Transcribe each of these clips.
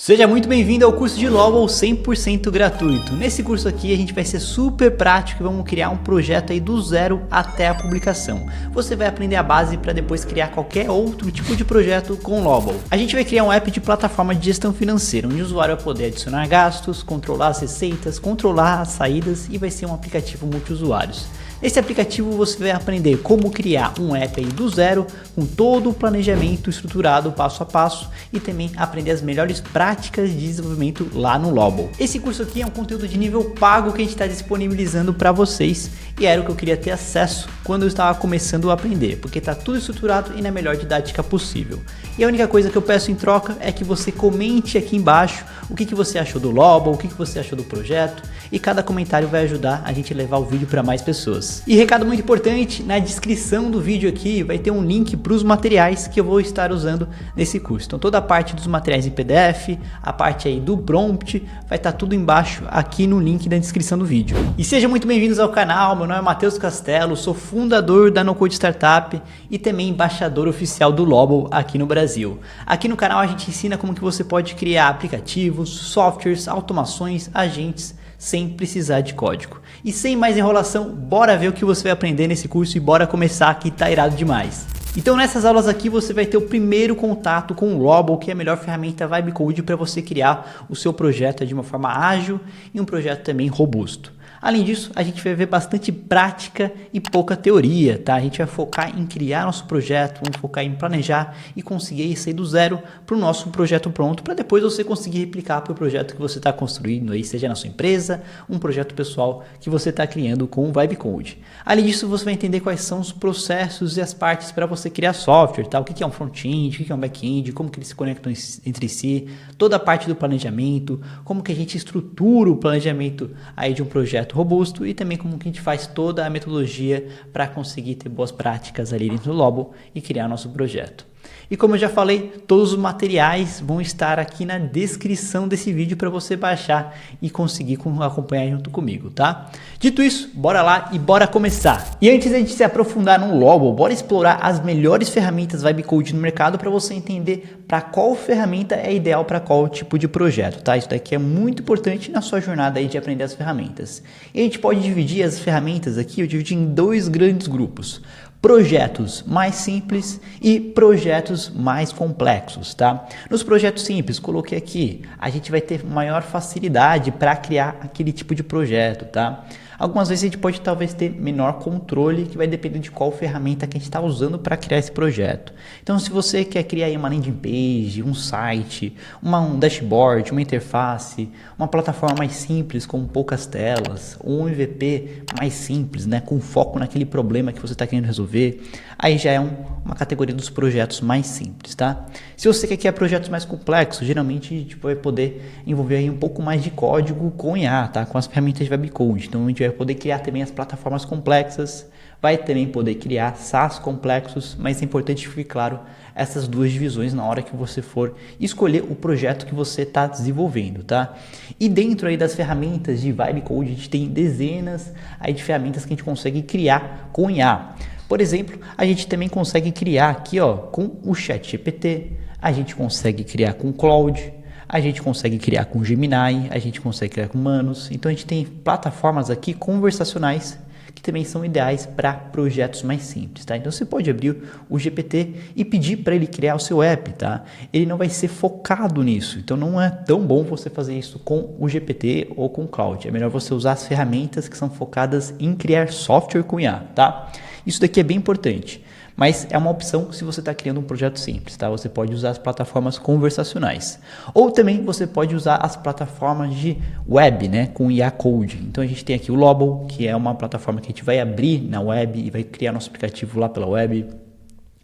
Seja muito bem-vindo ao curso de Lobel 100% gratuito. Nesse curso aqui a gente vai ser super prático e vamos criar um projeto aí do zero até a publicação. Você vai aprender a base para depois criar qualquer outro tipo de projeto com Lobel. A gente vai criar um app de plataforma de gestão financeira, onde o usuário vai poder adicionar gastos, controlar as receitas, controlar as saídas e vai ser um aplicativo multiusuários. Nesse aplicativo você vai aprender como criar um app aí do zero, com todo o planejamento estruturado passo a passo e também aprender as melhores práticas de desenvolvimento lá no Lobel. Esse curso aqui é um conteúdo de nível pago que a gente está disponibilizando para vocês e era o que eu queria ter acesso quando eu estava começando a aprender, porque está tudo estruturado e na melhor didática possível. E a única coisa que eu peço em troca é que você comente aqui embaixo o que você achou do Lobel, o que você achou do projeto, e cada comentário vai ajudar a gente a levar o vídeo para mais pessoas. E recado muito importante, na descrição do vídeo aqui vai ter um link para os materiais que eu vou estar usando nesse curso. Então toda a parte dos materiais em PDF, a parte aí do prompt, vai estar tudo embaixo aqui no link da descrição do vídeo. E sejam muito bem-vindos ao canal, meu nome é Matheus Castelo, sou fundador da No Code Startup e também embaixador oficial do Lobel aqui no Brasil. Aqui no canal a gente ensina como que você pode criar aplicativos, softwares, automações, agentes, sem precisar de código. E sem mais enrolação, bora ver o que você vai aprender nesse curso e bora começar, que tá irado demais. Então nessas aulas aqui você vai ter o primeiro contato com o Lobel, que é a melhor ferramenta Vibe Code para você criar o seu projeto de uma forma ágil e um projeto também robusto. Além disso, a gente vai ver bastante prática e pouca teoria, tá? A gente vai focar em criar nosso projeto, vamos focar em planejar e conseguir sair do zero para o nosso projeto pronto, para depois você conseguir replicar para o projeto que você está construindo aí, seja na sua empresa, um projeto pessoal que você está criando com o Vibe Code. Além disso, você vai entender quais são os processos e as partes para você criar software, tá? O que é um front-end, o que é um back-end, como que eles se conectam entre si, toda a parte do planejamento, como que a gente estrutura o planejamento aí de um projeto robusto e também como que a gente faz toda a metodologia para conseguir ter boas práticas ali dentro do Lobel e criar nosso projeto. E como eu já falei, todos os materiais vão estar aqui na descrição desse vídeo para você baixar e conseguir acompanhar junto comigo, tá? Dito isso, bora lá e bora começar. E antes de a gente se aprofundar no Lobel, bora explorar as melhores ferramentas Vibe Code no mercado para você entender para qual ferramenta é ideal para qual tipo de projeto, tá? Isso daqui é muito importante na sua jornada aí de aprender as ferramentas. E a gente pode dividir as ferramentas aqui, eu dividi em dois grandes grupos. Projetos mais simples e projetos mais complexos, tá? Nos projetos simples, coloquei aqui, a gente vai ter maior facilidade para criar aquele tipo de projeto, tá? Algumas vezes a gente pode talvez ter menor controle, que vai depender de qual ferramenta que a gente está usando para criar esse projeto. Então, se você quer criar aí uma landing page, um site, um dashboard, uma interface, uma plataforma mais simples com poucas telas, ou um MVP mais simples, né, com foco naquele problema que você está querendo resolver, aí já é uma categoria dos projetos mais simples, tá? Se você quer criar projetos mais complexos, geralmente a gente vai poder envolver aí um pouco mais de código com IA, tá? Com as ferramentas de Vibe Code. Então a gente vai poder criar também as plataformas complexas, vai também poder criar SaaS complexos, mas é importante ficar claro essas duas divisões na hora que você for escolher o projeto que você está desenvolvendo, tá? E dentro aí das ferramentas de Vibe Code, a gente tem dezenas aí de ferramentas que a gente consegue criar com IA. Por exemplo, a gente também consegue criar aqui, ó, com o ChatGPT, a gente consegue criar com o Claude, a gente consegue criar com Gemini, a gente consegue criar com Manus. Então a gente tem plataformas aqui conversacionais que também são ideais para projetos mais simples, tá? Então você pode abrir o GPT e pedir para ele criar o seu app, tá? Ele não vai ser focado nisso, então não é tão bom você fazer isso com o GPT ou com o Claude. É melhor você usar as ferramentas que são focadas em criar software com IA, tá? Isso daqui é bem importante, mas é uma opção se você está criando um projeto simples, tá? Você pode usar as plataformas conversacionais. Ou também você pode usar as plataformas de web, né? Com IA Code. Então a gente tem aqui o Lobel, que é uma plataforma que a gente vai abrir na web e vai criar nosso aplicativo lá pela web.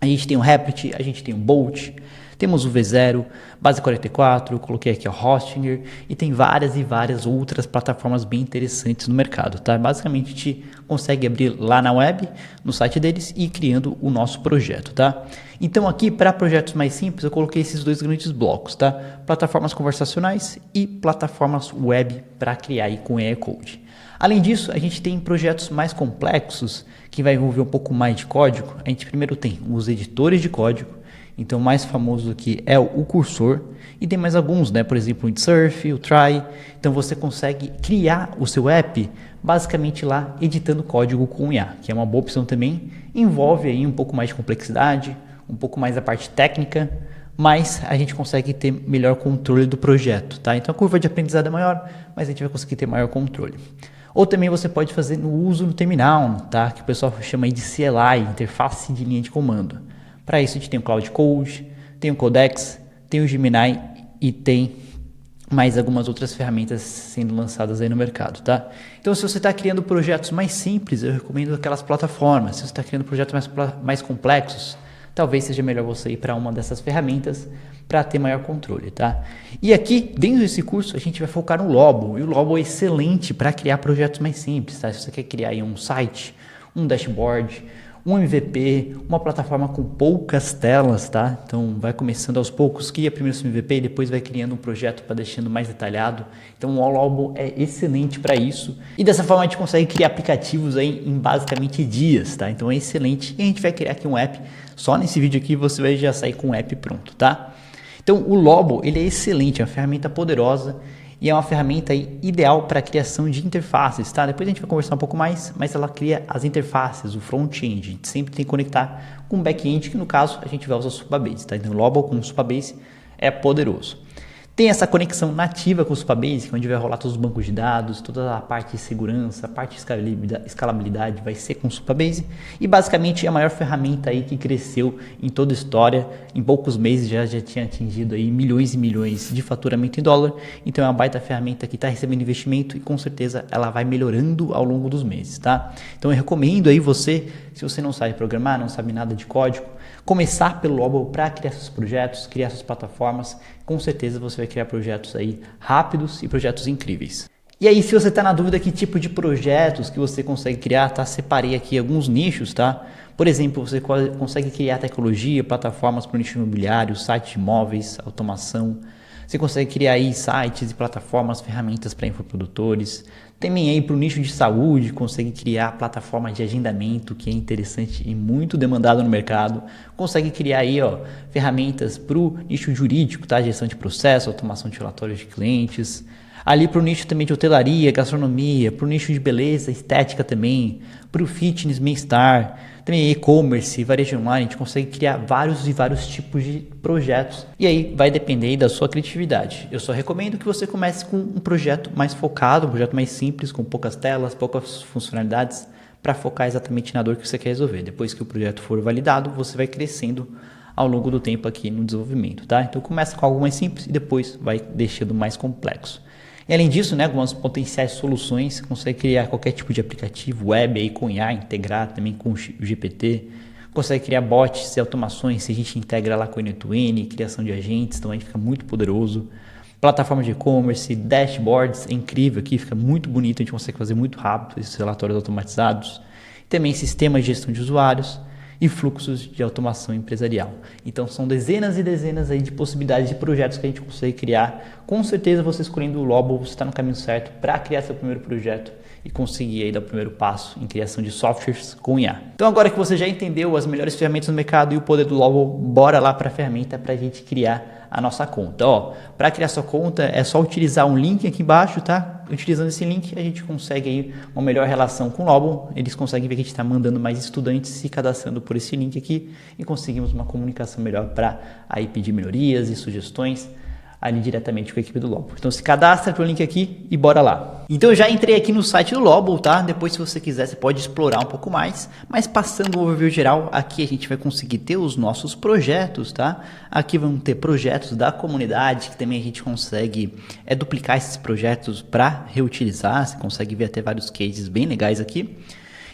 A gente tem o Replit, a gente tem o Bolt, temos o V0, Base 44, coloquei aqui o Hostinger e tem várias e várias outras plataformas bem interessantes no mercado, tá? Basicamente a gente consegue abrir lá na web, no site deles e ir criando o nosso projeto, tá? Então aqui para projetos mais simples eu coloquei esses dois grandes blocos, tá? Plataformas conversacionais e plataformas web para criar aí com AI Code. Além disso, a gente tem projetos mais complexos que vai envolver um pouco mais de código. A gente primeiro tem os editores de código. Então o mais famoso aqui é o cursor e tem mais alguns, né? Por exemplo, o Windsurf, o Try. Então você consegue criar o seu app basicamente lá editando código com IA, que é uma boa opção também. Envolve aí um pouco mais de complexidade, um pouco mais a parte técnica, mas a gente consegue ter melhor controle do projeto, tá? Então a curva de aprendizado é maior, mas a gente vai conseguir ter maior controle. Ou também você pode fazer no uso no terminal, tá? Que o pessoal chama aí de CLI, interface de linha de comando. Para isso a gente tem o Cloud Code, tem o Codex, tem o Gemini e tem mais algumas outras ferramentas sendo lançadas aí no mercado, tá? Então se você está criando projetos mais simples, eu recomendo aquelas plataformas. Se você está criando projetos mais complexos, talvez seja melhor você ir para uma dessas ferramentas para ter maior controle, tá? E aqui, dentro desse curso, a gente vai focar no Lobo. E o Lobo é excelente para criar projetos mais simples, tá? Se você quer criar aí um site, um dashboard, um MVP, uma plataforma com poucas telas, tá? Então vai começando aos poucos, cria primeiro seu MVP e depois vai criando um projeto para deixando mais detalhado. Então o Lobo é excelente para isso. E dessa forma a gente consegue criar aplicativos aí em basicamente dias, tá? Então é excelente. E a gente vai criar aqui um app. Só nesse vídeo aqui você vai já sair com o app pronto, tá? Então o Lobo, ele é excelente, é uma ferramenta poderosa e é uma ferramenta aí ideal para a criação de interfaces, tá? Depois a gente vai conversar um pouco mais, mas ela cria as interfaces, o front-end. A gente sempre tem que conectar com o back-end, que no caso a gente vai usar o Supabase, tá? Então o Lobo com o Supabase é poderoso. Tem essa conexão nativa com o Supabase, onde vai rolar todos os bancos de dados, toda a parte de segurança, a parte de escalabilidade vai ser com o Supabase. E basicamente é a maior ferramenta aí que cresceu em toda a história. Em poucos meses já tinha atingido aí milhões e milhões de faturamento em dólar. Então é uma baita ferramenta que está recebendo investimento e com certeza ela vai melhorando ao longo dos meses, tá? Então eu recomendo aí você, se você não sabe programar, não sabe nada de código, começar pelo Lobo para criar seus projetos, criar suas plataformas. Com certeza você vai criar projetos aí rápidos e projetos incríveis. E aí, se você está na dúvida que tipo de projetos que você consegue criar, tá? Separei aqui alguns nichos, tá? Por exemplo, você consegue criar tecnologia, plataformas para o nicho imobiliário, sites de imóveis, automação. Você consegue criar aí sites e plataformas, ferramentas para infoprodutores. Também aí para o nicho de saúde, consegue criar plataformas de agendamento, que é interessante e muito demandado no mercado. Consegue criar aí, ferramentas para o nicho jurídico, tá? Gestão de processo, automação de relatórios de clientes. Ali para o nicho também de hotelaria, gastronomia, para o nicho de beleza, estética também, para o fitness, bem-estar, também e-commerce, varejo online, a gente consegue criar vários e vários tipos de projetos. E aí vai depender aí da sua criatividade. Eu só recomendo que você comece com um projeto mais focado, um projeto mais simples, com poucas telas, poucas funcionalidades, para focar exatamente na dor que você quer resolver. Depois que o projeto for validado, você vai crescendo ao longo do tempo aqui no desenvolvimento, tá? Então começa com algo mais simples e depois vai deixando mais complexo. E além disso, né, algumas potenciais soluções, consegue criar qualquer tipo de aplicativo web aí com IA, integrar também com o GPT, consegue criar bots e automações, se a gente integra lá com o N2N, criação de agentes, então aí fica muito poderoso. Plataforma de e-commerce, dashboards, é incrível aqui, fica muito bonito, a gente consegue fazer muito rápido esses relatórios automatizados. Também sistemas de gestão de usuários e fluxos de automação empresarial. Então são dezenas e dezenas aí de possibilidades de projetos que a gente consegue criar. Com certeza você escolhendo o Lobo, você está no caminho certo para criar seu primeiro projeto e conseguir aí dar o primeiro passo em criação de softwares com IA. Então agora que você já entendeu as melhores ferramentas no mercado e o poder do Lobo, bora lá para a ferramenta para a gente criar a nossa conta. Para criar sua conta é só utilizar um link aqui embaixo, tá? Utilizando esse link a gente consegue aí uma melhor relação com o Lobo. Eles conseguem ver que a gente está mandando mais estudantes se cadastrando por esse link aqui e conseguimos uma comunicação melhor para aí pedir melhorias e sugestões ali diretamente com a equipe do Lobo. Então se cadastra pelo link aqui e bora lá. Então eu já entrei aqui no site do Lobo, tá? Depois se você quiser você pode explorar um pouco mais, mas passando o overview geral, aqui a gente vai conseguir ter os nossos projetos, tá? Aqui vão ter projetos da comunidade, que também a gente consegue duplicar esses projetos para reutilizar, você consegue ver até vários cases bem legais aqui.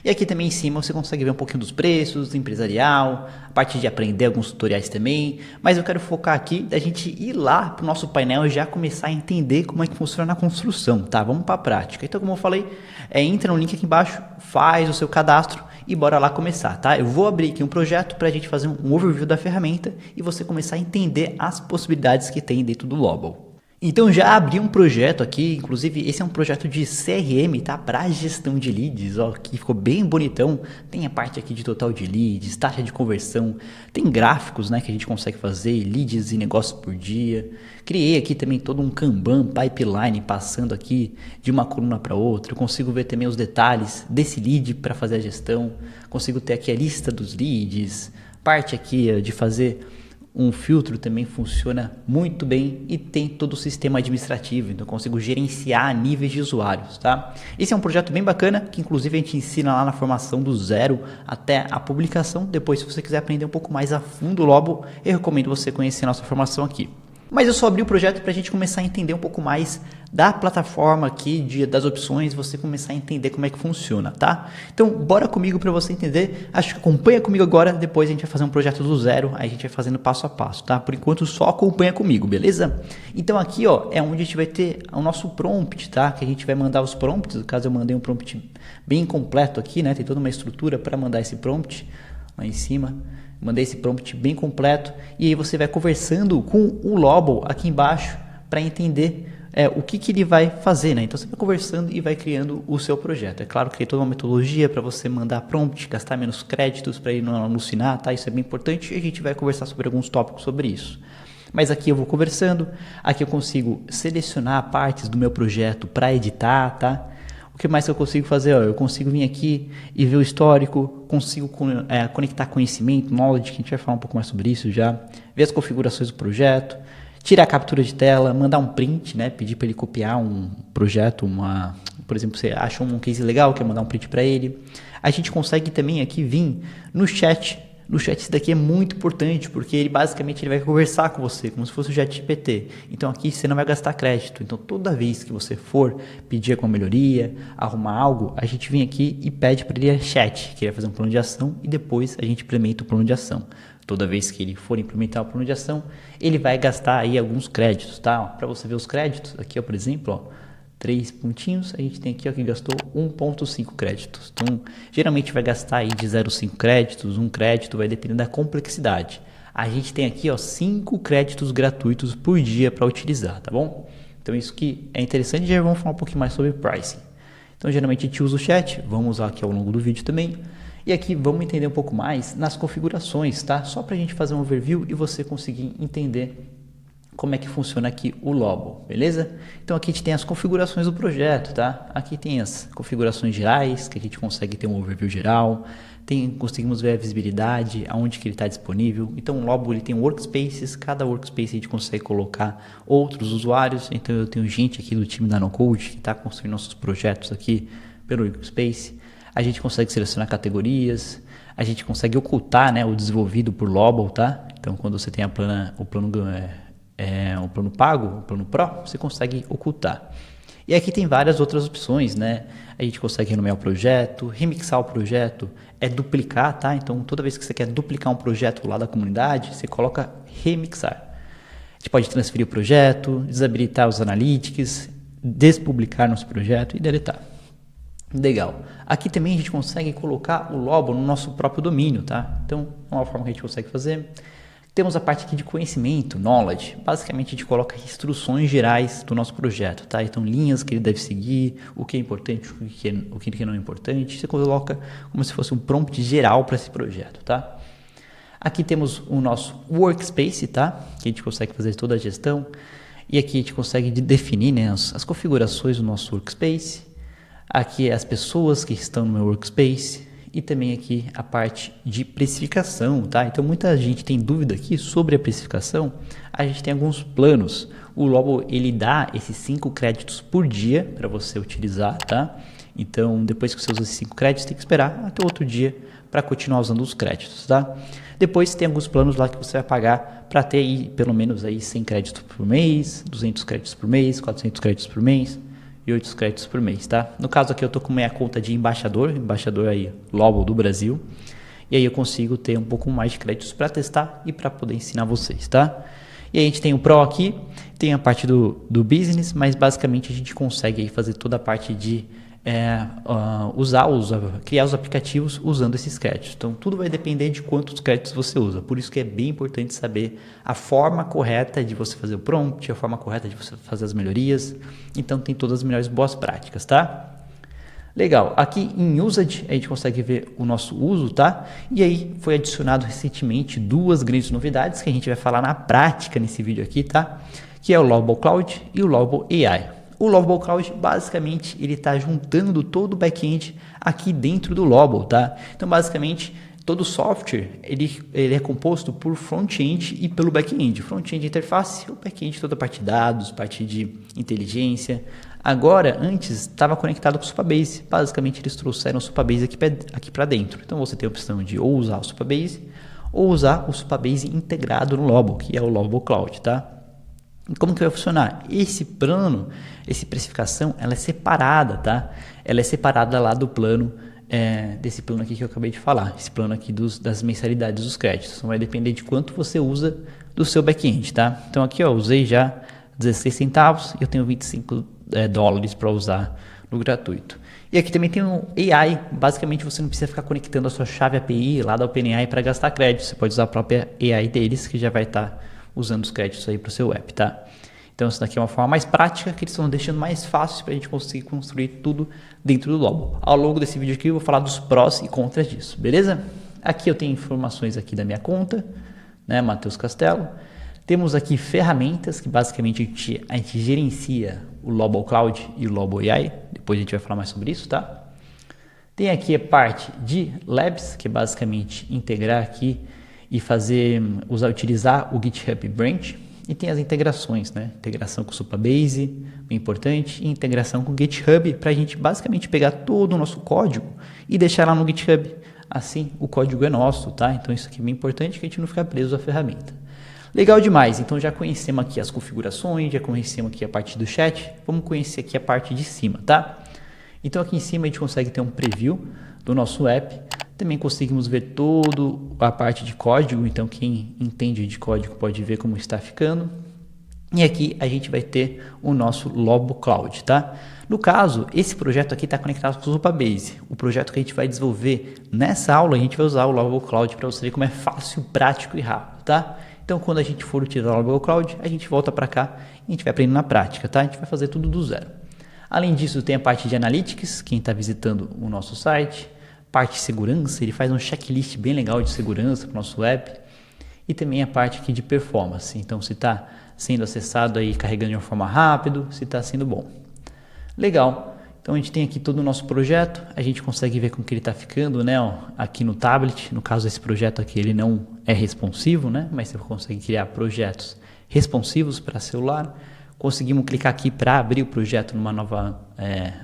E aqui também em cima você consegue ver um pouquinho dos preços, do empresarial, a parte de aprender alguns tutoriais também. Mas eu quero focar aqui da gente ir lá para o nosso painel e já começar a entender como é que funciona a construção, tá? Vamos para a prática. Então, como eu falei, entra no link aqui embaixo, faz o seu cadastro e bora lá começar, tá? Eu vou abrir aqui um projeto para a gente fazer um overview da ferramenta e você começar a entender as possibilidades que tem dentro do Lobo. Então já abri um projeto aqui, inclusive esse é um projeto de CRM, tá? Para gestão de leads, ó, que ficou bem bonitão. Tem a parte aqui de total de leads, taxa de conversão, tem gráficos, né, que a gente consegue fazer, leads e negócios por dia. Criei aqui também todo um Kanban pipeline passando aqui de uma coluna para outra. Eu consigo ver também os detalhes desse lead para fazer a gestão. Consigo ter aqui a lista dos leads, parte aqui de fazer um filtro também funciona muito bem e tem todo o sistema administrativo, então eu consigo gerenciar níveis de usuários, tá? Esse é um projeto bem bacana, que inclusive a gente ensina lá na formação do zero até a publicação. Depois, se você quiser aprender um pouco mais a fundo o Lobo, eu recomendo você conhecer a nossa formação aqui. Mas eu só abri o projeto para a gente começar a entender um pouco mais da plataforma aqui, das opções, você começar a entender como é que funciona, tá? Então, bora comigo para você entender. Acho que acompanha comigo agora, depois a gente vai fazer um projeto do zero, aí a gente vai fazendo passo a passo, tá? Por enquanto, só acompanha comigo, beleza? Então, aqui, ó, é onde a gente vai ter o nosso prompt, tá? Que a gente vai mandar os prompts, no caso eu mandei um prompt bem completo aqui, né? Tem toda uma estrutura para mandar esse prompt lá em cima. Mandei esse prompt bem completo e aí você vai conversando com o Lobo aqui embaixo para entender o que ele vai fazer, né? Então você vai conversando e vai criando o seu projeto. É claro que tem toda uma metodologia para você mandar prompt, gastar menos créditos para ele não alucinar, tá? Isso é bem importante e a gente vai conversar sobre alguns tópicos sobre isso. Mas aqui eu vou conversando, aqui eu consigo selecionar partes do meu projeto para editar, tá? O que mais que eu consigo fazer? Ó, eu consigo vir aqui e ver o histórico, consigo conectar conhecimento, knowledge, que a gente vai falar um pouco mais sobre isso já, ver as configurações do projeto, tirar a captura de tela, mandar um print, né? Pedir para ele copiar um projeto, por exemplo, você acha um case legal, quer mandar um print para ele. A gente consegue também aqui vir no chat. No chat isso daqui é muito importante, porque ele basicamente vai conversar com você, como se fosse o ChatGPT. Então aqui você não vai gastar crédito. Então toda vez que você for pedir alguma melhoria, arrumar algo, a gente vem aqui e pede para ele chat, que ele vai fazer um plano de ação e depois a gente implementa o plano de ação. Toda vez que ele for implementar o plano de ação, ele vai gastar aí alguns créditos, tá? Para você ver os créditos, aqui ó, por exemplo, ó, 3 pontinhos, a gente tem aqui ó, que gastou 1,5 créditos. Então, geralmente vai gastar aí de 0,5 créditos, 1 crédito, vai depender da complexidade. A gente tem aqui ó, 5 créditos gratuitos por dia para utilizar, tá bom? Então, isso que é interessante, já vamos falar um pouquinho mais sobre pricing. Então, geralmente a gente usa o chat, vamos usar aqui ao longo do vídeo também. E aqui vamos entender um pouco mais nas configurações, tá? Só para a gente fazer um overview e você conseguir entender como é que funciona aqui o Lobo, beleza? Então aqui a gente tem as configurações do projeto, tá? Aqui tem as configurações gerais, que a gente consegue ter um overview geral, conseguimos ver a visibilidade, aonde que ele está disponível. Então o Lobo ele tem workspaces, cada workspace a gente consegue colocar outros usuários. Então eu tenho gente aqui do time da NoCode que está construindo nossos projetos aqui pelo workspace. A gente consegue selecionar categorias, a gente consegue ocultar, né, o desenvolvido por Lobo, tá? Então quando você tem o plano pago, o plano Pro, você consegue ocultar. E aqui tem várias outras opções, né? A gente consegue renomear o projeto, remixar o projeto, duplicar, tá? Então, toda vez que você quer duplicar um projeto lá da comunidade, você coloca remixar. A gente pode transferir o projeto, desabilitar os analytics, despublicar nosso projeto e deletar. Legal. Aqui também a gente consegue colocar o Lobo no nosso próprio domínio, tá? Então, é uma forma que a gente consegue fazer. Temos a parte aqui de conhecimento, knowledge. Basicamente, a gente coloca instruções gerais do nosso projeto, tá? Então, linhas que ele deve seguir, o que é importante, o que não é importante. Você coloca como se fosse um prompt geral para esse projeto, tá? Aqui temos o nosso workspace, tá? Que a gente consegue fazer toda a gestão. E aqui a gente consegue definir, né, as configurações do nosso workspace. Aqui as pessoas que estão no meu workspace. E também aqui a parte de precificação, tá? Então muita gente tem dúvida aqui sobre a precificação. A gente tem alguns planos. O Lobo ele dá esses 5 créditos por dia para você utilizar, tá? Então depois que você usa esses 5 créditos, tem que esperar até outro dia para continuar usando os créditos, tá? Depois tem alguns planos lá que você vai pagar para ter aí, pelo menos aí 100 créditos por mês, 200 créditos por mês, 400 créditos por mês. E 8 créditos por mês, tá? No caso aqui eu tô com minha conta de embaixador aí, Lobo do Brasil. E aí eu consigo ter um pouco mais de créditos para testar e para poder ensinar vocês, tá? E aí a gente tem o Pro aqui, tem a parte do Business, mas basicamente a gente consegue aí fazer toda a parte de criar os aplicativos usando esses créditos. Então tudo vai depender de quantos créditos você usa. Por isso que é bem importante saber a forma correta de você fazer o prompt, a forma correta de você fazer as melhorias. Então tem todas as melhores boas práticas, tá? Legal, aqui em Usage a gente consegue ver o nosso uso, tá? E aí foi adicionado recentemente duas grandes novidades que a gente vai falar na prática nesse vídeo aqui, tá? Que é o Lovable Cloud e o Lovable AI. O Lovable Cloud, basicamente, ele está juntando todo o back-end aqui dentro do Lovable, tá? Então, basicamente, todo software, ele é composto por front-end e pelo back-end. Front-end interface, o back-end toda a parte de dados, parte de inteligência. Agora, antes, estava conectado com o Supabase. Basicamente, eles trouxeram o Supabase aqui para dentro. Então, você tem a opção de ou usar o Supabase ou usar o Supabase integrado no Lovable, que é o Lovable Cloud, tá? Como que vai funcionar? Esse plano, essa precificação, ela é separada, tá? Ela é separada lá do plano, desse plano aqui que eu acabei de falar. Esse plano aqui das mensalidades dos créditos. Então vai depender de quanto você usa do seu back-end, tá? Então aqui, ó, usei já 16 centavos e eu tenho 25 dólares para usar no gratuito. E aqui também tem um AI. Basicamente você não precisa ficar conectando a sua chave API lá da OpenAI para gastar crédito. Você pode usar a própria AI deles, que já vai estar usando os créditos aí para o seu app, tá? Então isso daqui é uma forma mais prática que eles estão deixando mais fácil para a gente conseguir construir tudo dentro do Lovable. Ao longo desse vídeo aqui eu vou falar dos prós e contras disso, beleza? Aqui eu tenho informações aqui da minha conta, né, Matheus Castelo. Temos aqui ferramentas que basicamente a gente gerencia o Lovable Cloud e o Lovable AI. Depois a gente vai falar mais sobre isso, tá? Tem aqui a parte de Labs, que é basicamente integrar aqui e utilizar o GitHub Branch, e tem as integrações, né? Integração com o Supabase, bem importante, e integração com o GitHub para a gente basicamente pegar todo o nosso código e deixar lá no GitHub. Assim, o código é nosso, tá? Então isso aqui é bem importante que a gente não ficar preso à ferramenta. Legal demais, então já conhecemos aqui as configurações, já conhecemos aqui a parte do chat, vamos conhecer aqui a parte de cima, tá? Então aqui em cima a gente consegue ter um preview do nosso app. Também conseguimos ver toda a parte de código, então quem entende de código pode ver como está ficando. E aqui a gente vai ter o nosso Lovable Cloud, tá? No caso, esse projeto aqui está conectado com o Supabase. O projeto que a gente vai desenvolver nessa aula, a gente vai usar o Lovable Cloud para você ver como é fácil, prático e rápido, tá? Então quando a gente for utilizar o Lovable Cloud, a gente volta para cá e a gente vai aprender na prática, tá? A gente vai fazer tudo do zero. Além disso, tem a parte de Analytics, quem está visitando o nosso site. Parte de segurança, ele faz um checklist bem legal de segurança para o nosso app. E também a parte aqui de performance. Então, se está sendo acessado aí, carregando de uma forma rápida, se está sendo bom. Legal. Então, a gente tem aqui todo o nosso projeto. A gente consegue ver como que ele está ficando, né? Ó, aqui no tablet. No caso, esse projeto aqui, ele não é responsivo, né? Mas você consegue criar projetos responsivos para celular. Conseguimos clicar aqui para abrir o projeto numa nova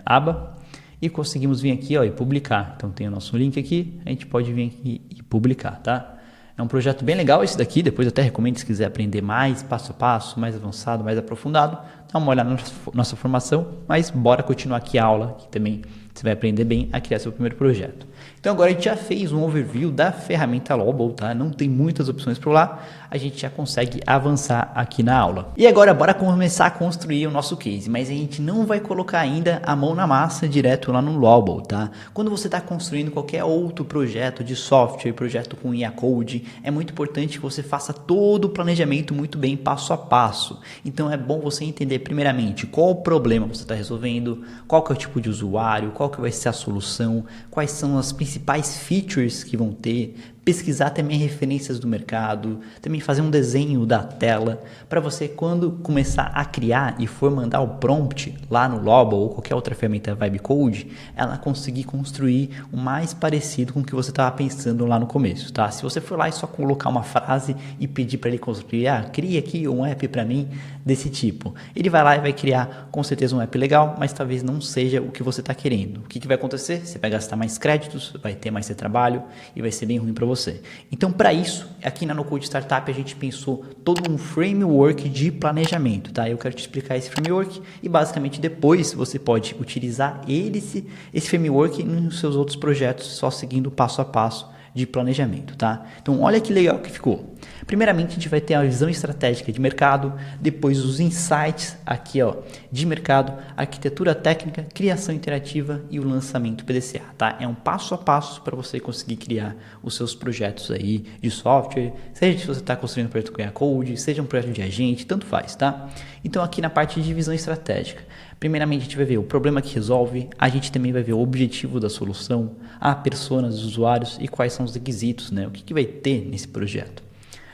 aba. E conseguimos vir aqui, ó, e publicar. Então tem o nosso link aqui, a gente pode vir aqui e publicar, tá? É um projeto bem legal esse daqui, depois eu até recomendo se quiser aprender mais, passo a passo, mais avançado, mais aprofundado, dá uma olhada na nossa formação, mas bora continuar aqui a aula, que também você vai aprender bem a criar seu primeiro projeto. Então agora a gente já fez um overview da ferramenta Lovable, tá? Não tem muitas opções por lá, a gente já consegue avançar aqui na aula. E agora bora começar a construir o nosso case, mas a gente não vai colocar ainda a mão na massa direto lá no Lovable, tá? Quando você está construindo qualquer outro projeto de software, projeto com IA Code, é muito importante que você faça todo o planejamento muito bem, passo a passo. Então é bom você entender primeiramente qual o problema você está resolvendo, qual que é o tipo de usuário, qual que vai ser a solução, quais são as principais features que vão ter, pesquisar também referências do mercado, também fazer um desenho da tela, para você quando começar a criar e for mandar o prompt lá no Lovable ou qualquer outra ferramenta Vibe Code, ela conseguir construir o mais parecido com o que você estava pensando lá no começo, tá? Se você for lá e só colocar uma frase e pedir para ele construir, cria aqui um app para mim desse tipo, ele vai lá e vai criar com certeza um app legal, mas talvez não seja o que você está querendo. O que vai acontecer? Você vai gastar mais créditos, vai ter mais trabalho e vai ser bem ruim para você. Então, para isso, aqui na NoCode Startup a gente pensou todo um framework de planejamento, tá? Eu quero te explicar esse framework e basicamente depois você pode utilizar esse framework nos seus outros projetos, só seguindo passo a passo de planejamento, tá? Então olha que legal que ficou. Primeiramente a gente vai ter a visão estratégica de mercado, depois os insights aqui ó, de mercado, arquitetura técnica, criação interativa e o lançamento PDCA, tá? É um passo a passo para você conseguir criar os seus projetos aí de software, seja se você está construindo um projeto com Code, seja um projeto de agente, tanto faz, tá? Então aqui na parte de visão estratégica, primeiramente a gente vai ver o problema que resolve, a gente também vai ver o objetivo da solução, a persona dos usuários e quais são os requisitos, né? O que vai ter nesse projeto.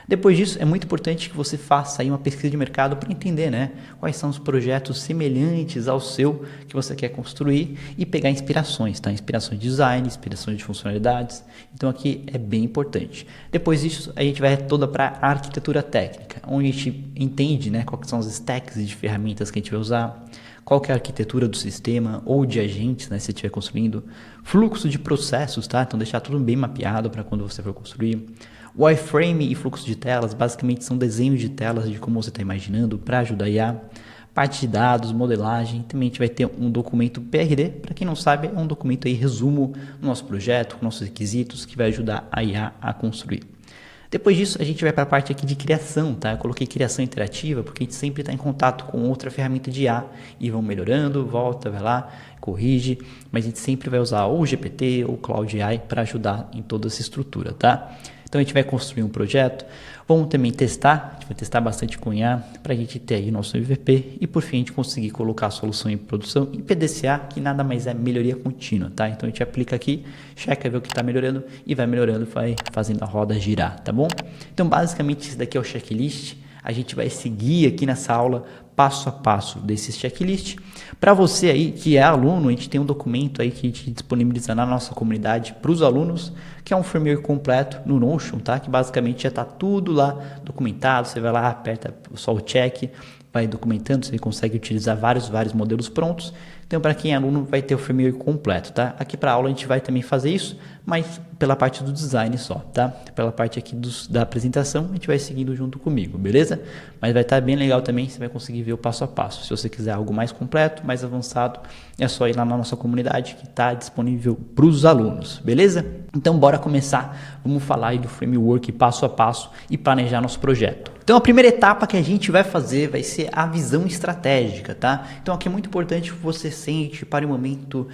Depois disso, é muito importante que você faça aí uma pesquisa de mercado para entender, né, quais são os projetos semelhantes ao seu que você quer construir e pegar inspirações, tá? Inspirações de design, inspirações de funcionalidades. Então aqui é bem importante. Depois disso, a gente vai toda para a arquitetura técnica, onde a gente entende, né, quais são os stacks de ferramentas que a gente vai usar, qual que é a arquitetura do sistema ou de agentes, né, se você estiver construindo, fluxo de processos, tá? Então deixar tudo bem mapeado para quando você for construir. O iframe e fluxo de telas basicamente são desenhos de telas de como você está imaginando para ajudar a IA. Parte de dados, modelagem, também a gente vai ter um documento PRD, para quem não sabe é um documento aí resumo do nosso projeto, com nossos requisitos que vai ajudar a IA a construir. Depois disso a gente vai para a parte aqui de criação, tá? Eu coloquei criação interativa porque a gente sempre está em contato com outra ferramenta de IA e vão melhorando, volta, vai lá, corrige, mas a gente sempre vai usar ou o GPT ou o Cloud AI para ajudar em toda essa estrutura, tá? Então a gente vai construir um projeto, vamos também testar, a gente vai testar bastante com IA para a gente ter aí nosso MVP e por fim a gente conseguir colocar a solução em produção em PDCA, que nada mais é melhoria contínua, tá? Então a gente aplica aqui, checa, vê o que está melhorando e vai melhorando, vai fazendo a roda girar, tá bom? Então basicamente esse daqui é o checklist, a gente vai seguir aqui nessa aula passo a passo desse checklist. Para você aí que é aluno, a gente tem um documento aí que a gente disponibiliza na nossa comunidade para os alunos, que é um framework completo no Notion, tá? Que basicamente já está tudo lá documentado, você vai lá, aperta só o check, vai documentando, você consegue utilizar vários modelos prontos. Então, para quem é aluno, vai ter o framework completo, tá? Aqui para aula a gente vai também fazer isso, mas pela parte do design só, tá? Pela parte aqui da apresentação, a gente vai seguindo junto comigo, beleza? Mas vai estar bem legal também, você vai conseguir ver o passo a passo. Se você quiser algo mais completo, mais avançado, é só ir lá na nossa comunidade que está disponível para os alunos, beleza? Então, bora começar. Vamos falar aí do framework passo a passo e planejar nosso projeto. Então, a primeira etapa que a gente vai fazer vai ser a visão estratégica, tá? Então, aqui é muito importante que você sente, pare um momento,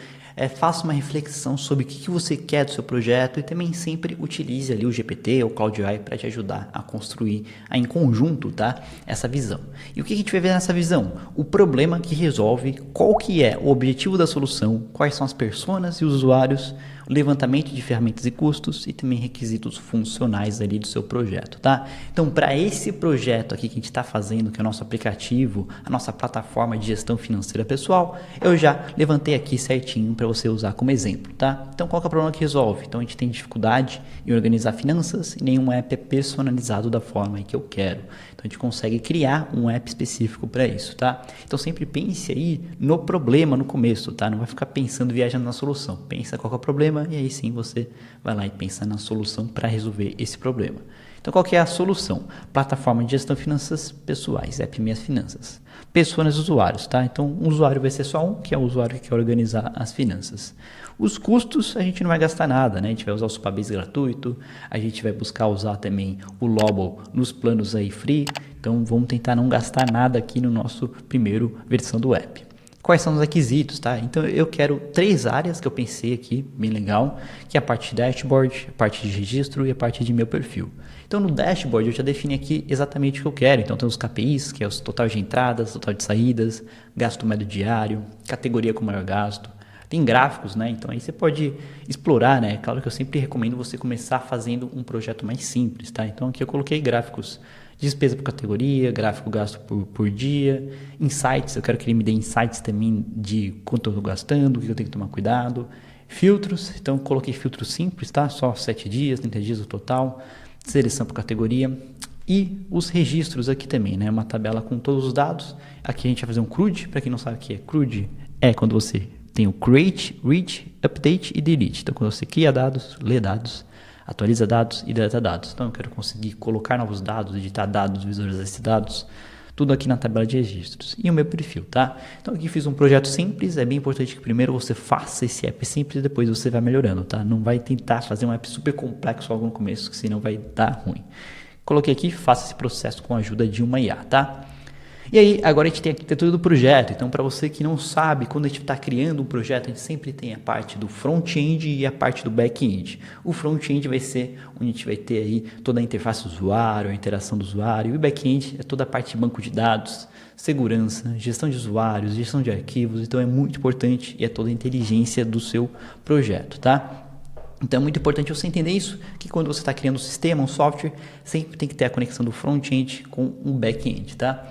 faça uma reflexão sobre o que você quer do seu projeto e também sempre utilize ali o GPT ou o Cloud AI para te ajudar a construir em conjunto, tá? Essa visão. E o que a gente vai ver nessa visão? O problema que resolve, qual que é o objetivo da solução, quais são as personas e os usuários, o levantamento de ferramentas e custos e também requisitos funcionais ali do seu projeto, tá? Então, para esse projeto aqui que a gente está fazendo, que é o nosso aplicativo, a nossa plataforma de gestão financeira pessoal, eu já levantei aqui certinho para você usar como exemplo, tá? Então, qual que é o problema que resolve? Então, a gente tem dificuldade em organizar finanças e nenhum app é personalizado da forma que eu quero. Então, a gente consegue criar um app específico para isso, tá? Então, sempre pense aí no problema no começo, tá? Não vai ficar pensando, viajando na solução. Pensa qual que é o problema e aí sim você vai lá e pensa na solução para resolver esse problema. Então, qual que é a solução? Plataforma de gestão de finanças pessoais, app Minhas Finanças. Pessoas e usuários, tá? Então, um usuário vai ser só um, que é o usuário que quer organizar as finanças. Os custos, a gente não vai gastar nada, né? A gente vai usar o Supabase gratuito, a gente vai buscar usar também o Lobble nos planos aí free. Então, vamos tentar não gastar nada aqui no nosso primeiro versão do app. Quais são os requisitos, tá? Então, eu quero 3 áreas que eu pensei aqui, bem legal, que é a parte de dashboard, a parte de registro e a parte de meu perfil. Então, no dashboard, eu já defini aqui exatamente o que eu quero. Então, tem os KPIs, que é o total de entradas, total de saídas, gasto médio diário, categoria com maior gasto. Tem gráficos, né? Então, aí você pode explorar, né? Claro que eu sempre recomendo você começar fazendo um projeto mais simples, tá? Então, aqui eu coloquei gráficos. Despesa por categoria, gráfico gasto por dia, insights, eu quero que ele me dê insights também de quanto eu estou gastando, o que eu tenho que tomar cuidado, filtros, então coloquei filtro simples, tá? Só 7 dias, 30 dias o total, seleção por categoria e os registros aqui também, né? Uma tabela com todos os dados, aqui a gente vai fazer um CRUD, para quem não sabe o que é CRUD, é quando você tem o Create, Read, Update e Delete, então quando você cria dados, lê dados, atualiza dados e deleta dados. Então eu quero conseguir colocar novos dados, editar dados, visualizar esses dados, tudo aqui na tabela de registros e o meu perfil, tá? Então aqui fiz um projeto simples, é bem importante que primeiro você faça esse app simples e depois você vai melhorando, tá? Não vai tentar fazer um app super complexo logo no começo, que senão vai dar ruim. Coloquei aqui, faça esse processo com a ajuda de uma IA, tá? E aí, agora a gente tem a arquitetura do projeto. Então, para você que não sabe, quando a gente está criando um projeto, a gente sempre tem a parte do front-end e a parte do back-end. O front-end vai ser onde a gente vai ter aí toda a interface do usuário, a interação do usuário. E o back-end é toda a parte de banco de dados, segurança, gestão de usuários, gestão de arquivos. Então, é muito importante e é toda a inteligência do seu projeto, tá? Então é muito importante você entender isso, que quando você está criando um sistema, um software, sempre tem que ter a conexão do front-end com o back-end, tá?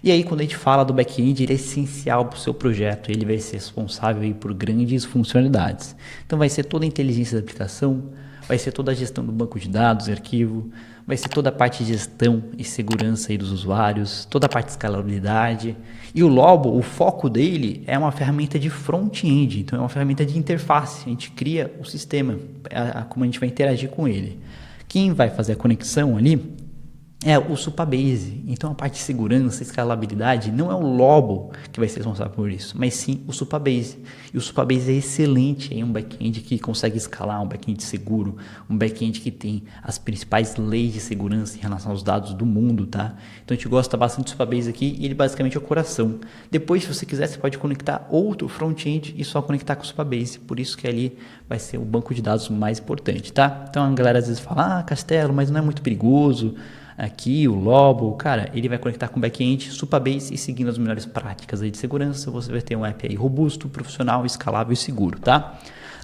E aí quando a gente fala do back-end, ele é essencial para o seu projeto, ele vai ser responsável aí por grandes funcionalidades. Então vai ser toda a inteligência da aplicação, vai ser toda a gestão do banco de dados e arquivo, vai ser toda a parte de gestão e segurança aí dos usuários, toda a parte de escalabilidade. E o Lobo, o foco dele é uma ferramenta de front-end, então é uma ferramenta de interface. A gente cria o sistema, como a gente vai interagir com ele. Quem vai fazer a conexão ali é o Supabase. Então a parte de segurança, escalabilidade, não é o Lobo que vai ser responsável por isso, mas sim o Supabase. E o Supabase é excelente em um back-end que consegue escalar, um back-end seguro, um back-end que tem as principais leis de segurança em relação aos dados do mundo, tá? Então a gente gosta bastante do Supabase aqui e ele basicamente é o coração. Depois, se você quiser, você pode conectar outro front-end e só conectar com o Supabase. Por isso que ali vai ser o banco de dados mais importante, tá? Então a galera às vezes fala, Castelo, mas não é muito perigoso. Aqui o Lobo, cara, ele vai conectar com o back-end, Supabase e seguindo as melhores práticas aí de segurança, você vai ter um app aí robusto, profissional, escalável e seguro, tá?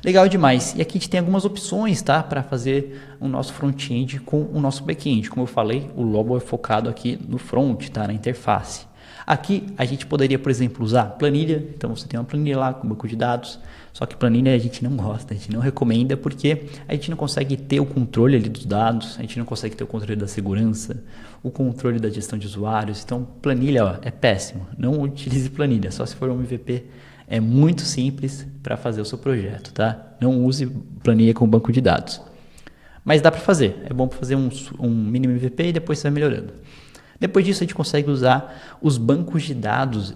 Legal demais. E aqui a gente tem algumas opções, tá? Para fazer o nosso front-end com o nosso back-end. Como eu falei, o Lobo é focado aqui no front, tá? Na interface. Aqui a gente poderia, por exemplo, usar planilha. Então você tem uma planilha lá com banco de dados. Só que planilha a gente não gosta, a gente não recomenda porque a gente não consegue ter o controle ali dos dados, a gente não consegue ter o controle da segurança, o controle da gestão de usuários. Então planilha é péssimo, não utilize planilha, só se for um MVP. É muito simples para fazer o seu projeto, tá? Não use planilha com banco de dados. Mas dá para fazer, é bom para fazer um mínimo MVP e depois você vai melhorando. Depois disso a gente consegue usar os bancos de dados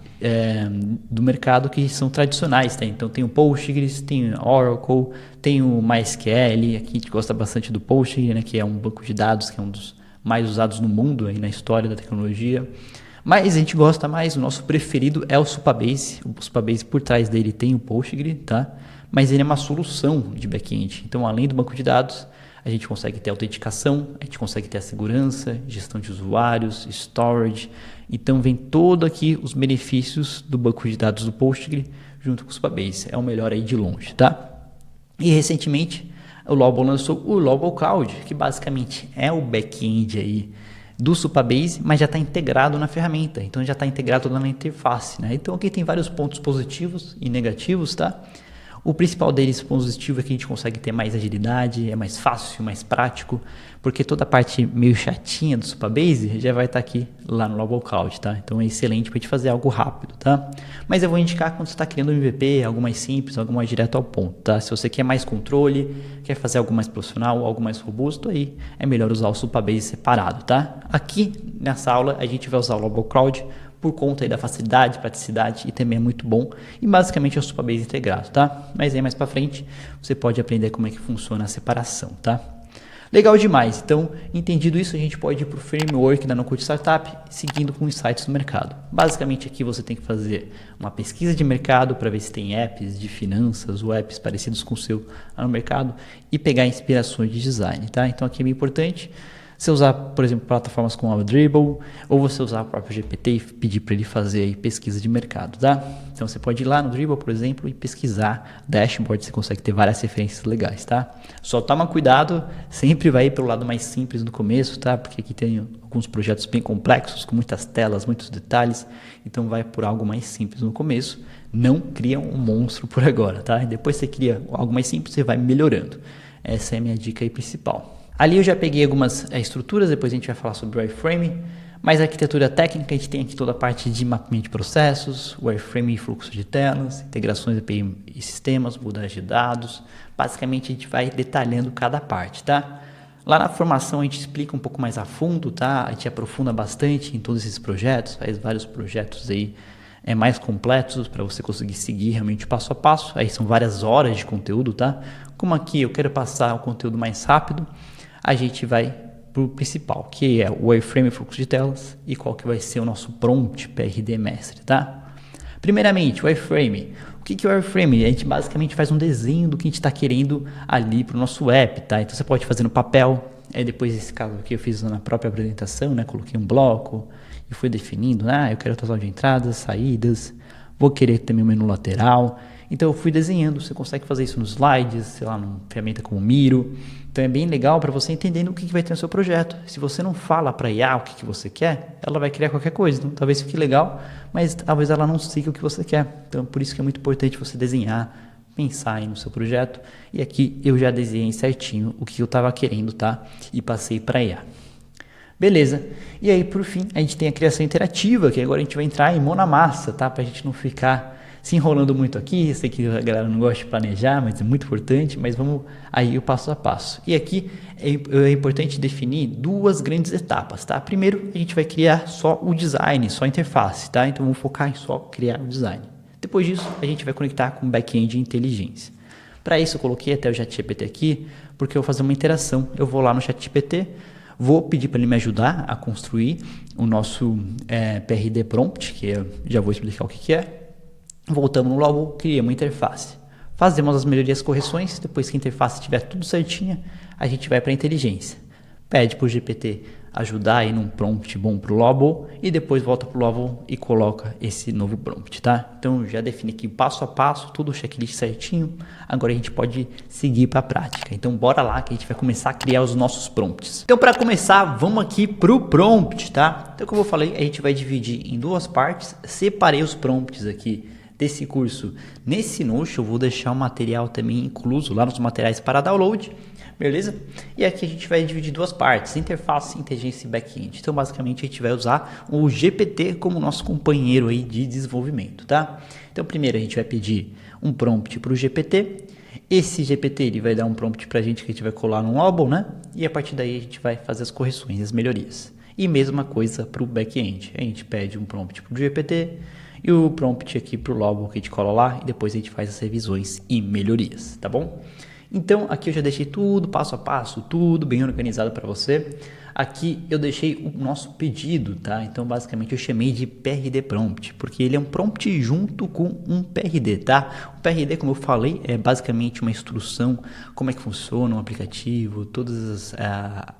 do mercado que são tradicionais, tá? Então tem o Postgres, tem o Oracle, tem o MySQL, aqui a gente gosta bastante do Postgres, né, que é um banco de dados que é um dos mais usados no mundo aí na história da tecnologia. Mas a gente gosta mais, o nosso preferido é o Supabase. O Supabase por trás dele tem o Postgres, tá? Mas ele é uma solução de back-end. Então além do banco de dados, a gente consegue ter autenticação, a gente consegue ter a segurança, gestão de usuários, storage. Então vem todo aqui os benefícios do banco de dados do Postgres junto com o Supabase. É o melhor aí de longe, tá? E recentemente o Lobo lançou o Lobo Cloud, que basicamente é o back-end aí do Supabase, mas já está integrado na ferramenta. Então já está integrado na interface, né? Então aqui tem vários pontos positivos e negativos, tá? O principal deles positivo é que a gente consegue ter mais agilidade, é mais fácil, mais prático, porque toda a parte meio chatinha do Supabase já vai estar aqui lá no Lobo Cloud, tá? Então é excelente para a gente fazer algo rápido, tá? Mas eu vou indicar quando você está criando um MVP, algo mais simples, algo mais direto ao ponto, tá? Se você quer mais controle, quer fazer algo mais profissional, algo mais robusto, aí é melhor usar o Supabase separado, tá? Aqui nessa aula a gente vai usar o Lobo Cloud por conta aí da facilidade, praticidade e também é muito bom. E basicamente é o Supabase integrado, tá? Mas aí mais para frente você pode aprender como é que funciona a separação, tá? Legal demais. Então, entendido isso, a gente pode ir para o framework da NoCode Startup, seguindo com insights do mercado. Basicamente aqui você tem que fazer uma pesquisa de mercado para ver se tem apps de finanças ou apps parecidos com o seu lá no mercado e pegar inspirações de design, tá? Então aqui é bem importante você usar, por exemplo, plataformas como a Dribbble, ou você usar o próprio GPT e pedir para ele fazer aí pesquisa de mercado, tá? Então você pode ir lá no Dribbble, por exemplo, e pesquisar dashboard, você consegue ter várias referências legais, tá? Só toma cuidado, sempre vai pelo lado mais simples no começo, tá? Porque aqui tem alguns projetos bem complexos, com muitas telas, muitos detalhes, então vai por algo mais simples no começo. Não cria um monstro por agora, tá? E depois você cria algo mais simples, você vai melhorando. Essa é a minha dica aí principal. Ali eu já peguei algumas estruturas, depois a gente vai falar sobre o wireframe, mas a arquitetura técnica a gente tem aqui toda a parte de mapeamento de processos, wireframe e fluxo de telas, integrações de API e sistemas, mudança de dados. Basicamente a gente vai detalhando cada parte, tá? Lá na formação a gente explica um pouco mais a fundo, tá? A gente aprofunda bastante em todos esses projetos, faz vários projetos aí mais completos para você conseguir seguir realmente passo a passo. Aí são várias horas de conteúdo, tá? Como aqui eu quero passar o conteúdo mais rápido, a gente vai para o principal, que é o wireframe fluxo de telas e qual que vai ser o nosso prompt PRD mestre, tá? Primeiramente, o wireframe. O que é o wireframe? A gente basicamente faz um desenho do que a gente está querendo ali para o nosso app, tá? Então você pode fazer no papel, aí depois desse caso aqui eu fiz na própria apresentação, né? Coloquei um bloco e fui definindo, eu quero total de entradas, saídas, vou querer também um menu lateral. Então eu fui desenhando, você consegue fazer isso nos slides, sei lá, numa ferramenta como Miro. Então é bem legal para você entendendo o que vai ter no seu projeto. Se você não fala para a IA o que você quer, ela vai criar qualquer coisa. Então talvez fique legal, mas talvez ela não siga o que você quer. Então por isso que é muito importante você desenhar, pensar aí no seu projeto. E aqui eu já desenhei certinho o que eu estava querendo, tá? E passei para a IA. Beleza. E aí por fim a gente tem a criação interativa, que agora a gente vai entrar em mão na massa, tá? Para a gente não ficar se enrolando muito aqui. Eu sei que a galera não gosta de planejar, mas é muito importante. Mas vamos aí o passo a passo. E aqui é importante definir duas grandes etapas, tá? Primeiro a gente vai criar só o design, só a interface, tá? Então vamos focar em só criar o design. Depois disso a gente vai conectar com o back-end e inteligência. Para isso eu coloquei até o ChatGPT aqui, porque eu vou fazer uma interação. Eu vou lá no ChatGPT, vou pedir para ele me ajudar a construir o nosso PRD prompt, que eu já vou explicar o que é. Voltamos no logo, criamos uma interface. Fazemos as melhorias, correções. Depois que a interface estiver tudo certinha, a gente vai para a inteligência. Pede para o GPT ajudar aí num prompt bom para o Lobo e depois volta para o Lobo e coloca esse novo prompt, tá? Então já defini aqui passo a passo, tudo o checklist certinho. Agora a gente pode seguir para a prática. Então bora lá que a gente vai começar a criar os nossos prompts. Então para começar, vamos aqui para o prompt, tá? Então como eu falei, a gente vai dividir em duas partes. Separei os prompts aqui desse curso nesse Notion. Eu vou deixar o material também incluso lá nos materiais para download, beleza? E aqui a gente vai dividir duas partes, interface, inteligência e back-end. Então basicamente a gente vai usar o GPT como nosso companheiro aí de desenvolvimento, tá? Então primeiro a gente vai pedir um prompt para o GPT. Esse GPT ele vai dar um prompt para a gente que a gente vai colar num álbum, né? E a partir daí a gente vai fazer as correções, as melhorias. E mesma coisa para o back-end. A gente pede um prompt para o GPT e o prompt aqui para o logo que a gente cola lá e depois a gente faz as revisões e melhorias, tá bom? Então aqui eu já deixei tudo passo a passo, tudo bem organizado para você. Aqui eu deixei o nosso pedido, tá? Então basicamente eu chamei de PRD prompt, porque ele é um prompt junto com um PRD, tá? O PRD, como eu falei, é basicamente uma instrução, como é que funciona um aplicativo,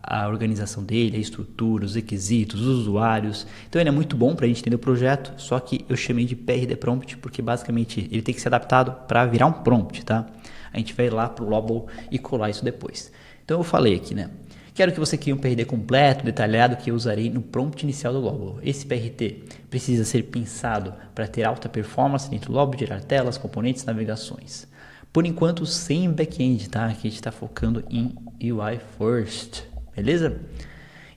a organização dele, a estrutura, os requisitos, os usuários. Então ele é muito bom para a gente entender o projeto, só que eu chamei de PRD prompt porque basicamente ele tem que ser adaptado para virar um prompt, tá? A gente vai lá pro Lobo e colar isso depois. Então eu falei aqui, né? Quero que você crie um PRD completo, detalhado, que eu usarei no prompt inicial do Lobo. Esse PRD precisa ser pensado para ter alta performance dentro do Lobo, gerar telas, componentes, navegações. Por enquanto, sem back-end, tá? Aqui a gente está focando em UI first, beleza?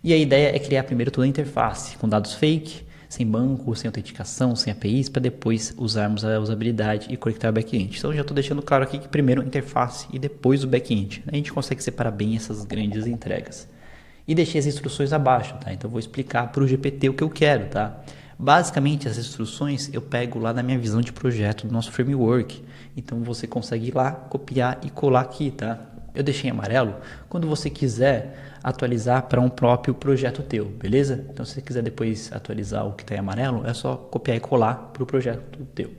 E a ideia é criar primeiro toda a interface, com dados fake, sem banco, sem autenticação, sem APIs, para depois usarmos a usabilidade e conectar o back-end. Então já estou deixando claro aqui que primeiro a interface e depois o back-end. A gente consegue separar bem essas grandes entregas. E deixei as instruções abaixo, tá? Então vou explicar para o GPT o que eu quero, tá? Basicamente as instruções eu pego lá na minha visão de projeto do nosso framework. Então você consegue ir lá, copiar e colar aqui, tá? Eu deixei em amarelo quando você quiser atualizar para um próprio projeto teu, beleza? Então se você quiser depois atualizar o que está em amarelo, é só copiar e colar para o projeto teu.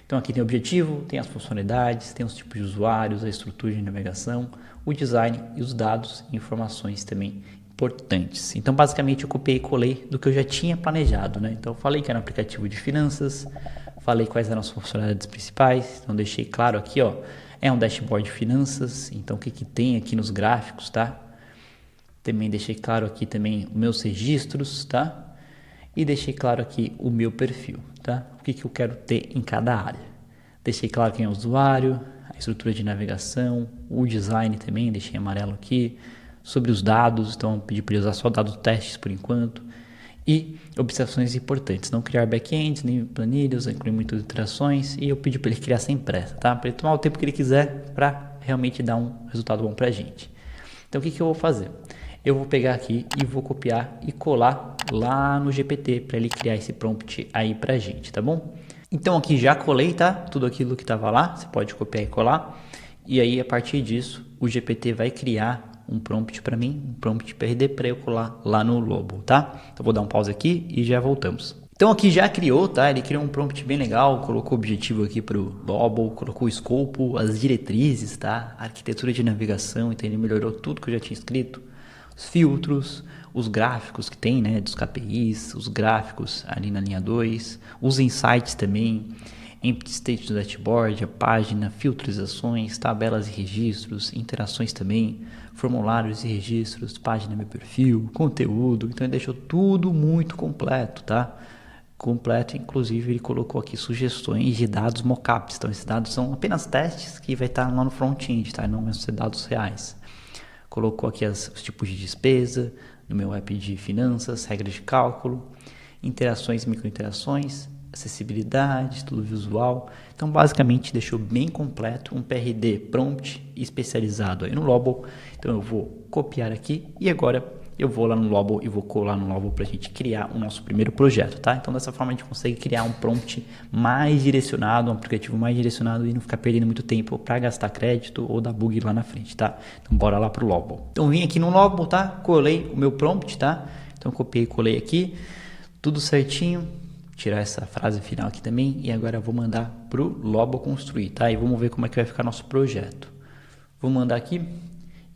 Então aqui tem o objetivo, tem as funcionalidades, tem os tipos de usuários, a estrutura de navegação, o design e os dados e informações também importantes. Então basicamente eu copiei e colei do que eu já tinha planejado, né? Então eu falei que era um aplicativo de finanças, falei quais eram as funcionalidades principais, então deixei claro aqui, ó, é um dashboard de finanças, então o que tem aqui nos gráficos, tá? Também deixei claro aqui também os meus registros, tá? E deixei claro aqui o meu perfil, tá? O que eu quero ter em cada área. Deixei claro quem é o usuário, a estrutura de navegação, o design também, deixei amarelo aqui. Sobre os dados, então pedi para ele usar só dados testes por enquanto. E observações importantes, não criar backends, nem planilhas, incluir muitas iterações. E eu pedi para ele criar sem pressa, tá? Para ele tomar o tempo que ele quiser para realmente dar um resultado bom para a gente. Então o que eu vou fazer? Eu vou pegar aqui e vou copiar e colar lá no GPT para ele criar esse prompt aí pra gente, tá bom? Então aqui já colei, tá? Tudo aquilo que estava lá, você pode copiar e colar. E aí a partir disso o GPT vai criar um prompt para mim, um prompt PRD para eu colar lá no Lobo, tá? Então vou dar um pause aqui e já voltamos. Então aqui já criou, tá? Ele criou um prompt bem legal, colocou o objetivo aqui para o Lobo, colocou o escopo, as diretrizes, tá? A arquitetura de navegação, então ele melhorou tudo que eu já tinha escrito. Os filtros, os gráficos que tem, né? Dos KPIs, os gráficos ali na linha 2, os insights também, empty state do dashboard, a página, filtrizações, tabelas e registros, interações também, formulários e registros, página meu perfil, conteúdo. Então ele deixou tudo muito completo, tá? Completo, inclusive ele colocou aqui sugestões de dados mockups. Então esses dados são apenas testes que vai estar lá no front-end, tá? Não vão ser dados reais. Colocou aqui os tipos de despesa, no meu app de finanças, regras de cálculo, interações e microinterações, acessibilidade, tudo visual. Então basicamente deixou bem completo um PRD prompt especializado aí no Lobo. Então eu vou copiar aqui e agora eu vou lá no Lobo e vou colar no Lobo para a gente criar o nosso primeiro projeto, tá? Então dessa forma a gente consegue criar um prompt mais direcionado, um aplicativo mais direcionado e não ficar perdendo muito tempo para gastar crédito ou dar bug lá na frente, tá? Então bora lá pro Lobo. Então vim aqui no Lobo, tá? Colei o meu prompt, tá? Então copiei e colei aqui, tudo certinho. Tirar essa frase final aqui também e agora eu vou mandar pro Lobo construir, tá? E vamos ver como é que vai ficar nosso projeto. Vou mandar aqui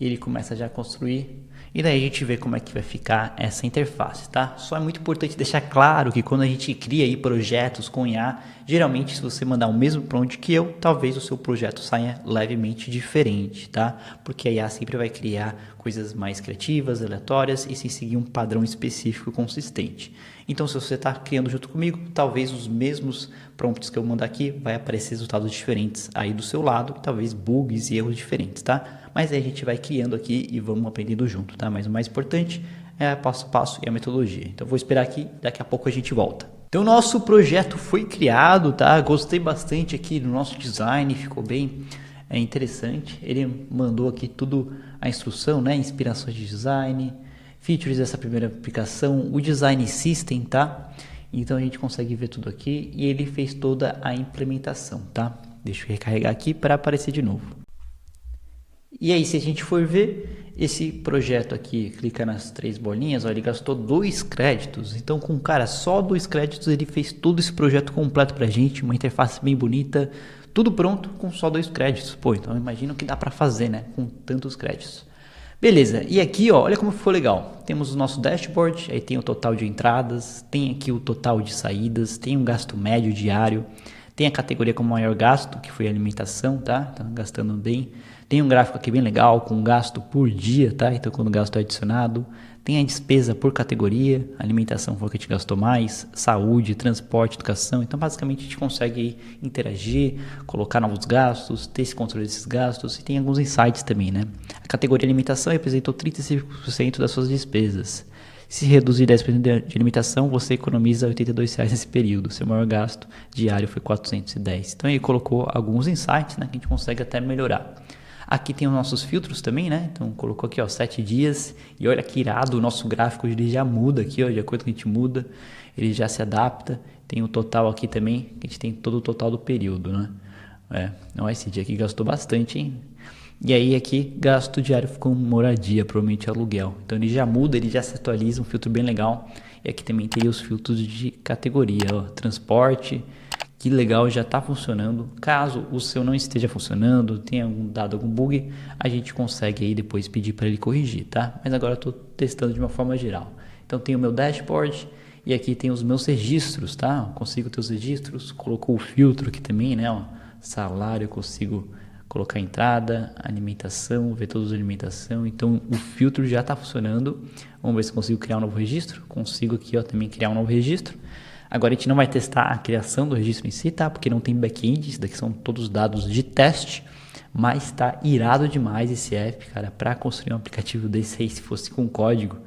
e ele começa já a construir. E daí a gente vê como é que vai ficar essa interface, tá? Só é muito importante deixar claro que quando a gente cria aí projetos com IA, geralmente se você mandar o mesmo prompt que eu, talvez o seu projeto saia levemente diferente, tá? Porque a IA sempre vai criar coisas mais criativas, aleatórias e sem seguir um padrão específico consistente. Então se você está criando junto comigo, talvez os mesmos prompts que eu mandar aqui vai aparecer resultados diferentes aí do seu lado, talvez bugs e erros diferentes, tá? Mas aí a gente vai criando aqui e vamos aprendendo junto, tá? Mas o mais importante é passo a passo e a metodologia. Então vou esperar aqui, daqui a pouco a gente volta. Então nosso projeto foi criado, tá? Gostei bastante aqui do nosso design, ficou bem interessante. Ele mandou aqui tudo a instrução, né? Inspirações de design, features dessa primeira aplicação, o design system, tá? Então a gente consegue ver tudo aqui e ele fez toda a implementação, tá? Deixa eu recarregar aqui para aparecer de novo. E aí, se a gente for ver esse projeto aqui, clica nas 3 bolinhas, ó, ele gastou 2 créditos. Então, com só 2 créditos, ele fez todo esse projeto completo pra gente, uma interface bem bonita, tudo pronto com só 2 créditos. Pô, então imagina o que dá pra fazer, né, com tantos créditos. Beleza, e aqui, ó, olha como ficou legal. Temos o nosso dashboard, aí tem o total de entradas, tem aqui o total de saídas, tem um gasto médio diário, tem a categoria com maior gasto, que foi a alimentação, tá? Tá gastando bem. Tem um gráfico aqui bem legal, com gasto por dia, tá? Então, quando o gasto é adicionado. Tem a despesa por categoria, alimentação foi o que a gente gastou mais, saúde, transporte, educação. Então, basicamente, a gente consegue interagir, colocar novos gastos, ter esse controle desses gastos. E tem alguns insights também, né? A categoria alimentação representou 35% das suas despesas. Se reduzir 10% de alimentação, você economiza R$ 82 nesse período. Seu maior gasto diário foi 410. Então ele colocou alguns insights, né, que a gente consegue até melhorar. Aqui tem os nossos filtros também, né? Então colocou aqui, ó, 7 dias. E olha que irado, o nosso gráfico ele já muda aqui, ó, de acordo com que a gente muda, ele já se adapta. Tem o total aqui também, que a gente tem todo o total do período, né? Então esse dia aqui gastou bastante, hein? E aí aqui, gasto diário com moradia, provavelmente aluguel. Então ele já muda, ele já se atualiza, um filtro bem legal. E aqui também tem os filtros de categoria, ó, transporte, que legal, já está funcionando. Caso o seu não esteja funcionando, tenha dado algum bug, a gente consegue aí depois pedir para ele corrigir, tá? Mas agora eu estou testando de uma forma geral. Então tem o meu dashboard e aqui tem os meus registros, tá? Eu consigo ter os registros, colocou o filtro aqui também, né? Ó, salário, eu consigo colocar entrada, alimentação, ver todos os alimentação. Então o filtro já está funcionando. Vamos ver se consigo criar um novo registro. Consigo aqui, ó, também criar um novo registro. Agora a gente não vai testar a criação do registro em si, tá? Porque não tem back-end, isso daqui são todos dados de teste. Mas tá irado demais esse app, cara. Para construir um aplicativo desse aí, se fosse com código,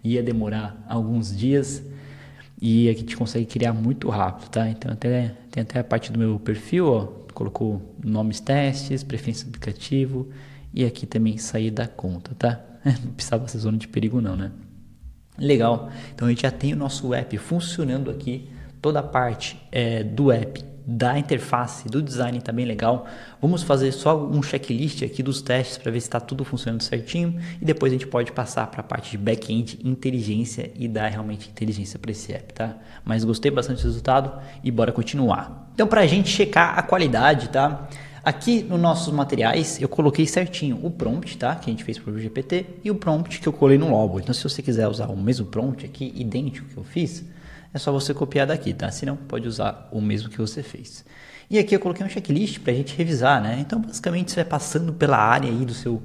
ia demorar alguns dias. E aqui a gente consegue criar muito rápido, tá? Então tem até a parte do meu perfil, ó. Colocou nomes testes, preferência do aplicativo e aqui também sair da conta, tá? Não precisava ser zona de perigo não, né? Legal, então a gente já tem o nosso app funcionando aqui, toda a parte do app, da interface, do design está bem legal. Vamos fazer só um checklist aqui dos testes para ver se está tudo funcionando certinho e depois a gente pode passar para a parte de back-end, inteligência e dar realmente inteligência para esse app, tá? Mas gostei bastante do resultado e bora continuar. Então para a gente checar a qualidade, tá? Aqui nos nossos materiais eu coloquei certinho o prompt, tá? Que a gente fez para o GPT e o prompt que eu colei no Lobo. Então se você quiser usar o mesmo prompt aqui, idêntico que eu fiz, é só você copiar daqui, tá? Se não, pode usar o mesmo que você fez. E aqui eu coloquei um checklist para a gente revisar, né? Então basicamente você vai passando pela área aí do seu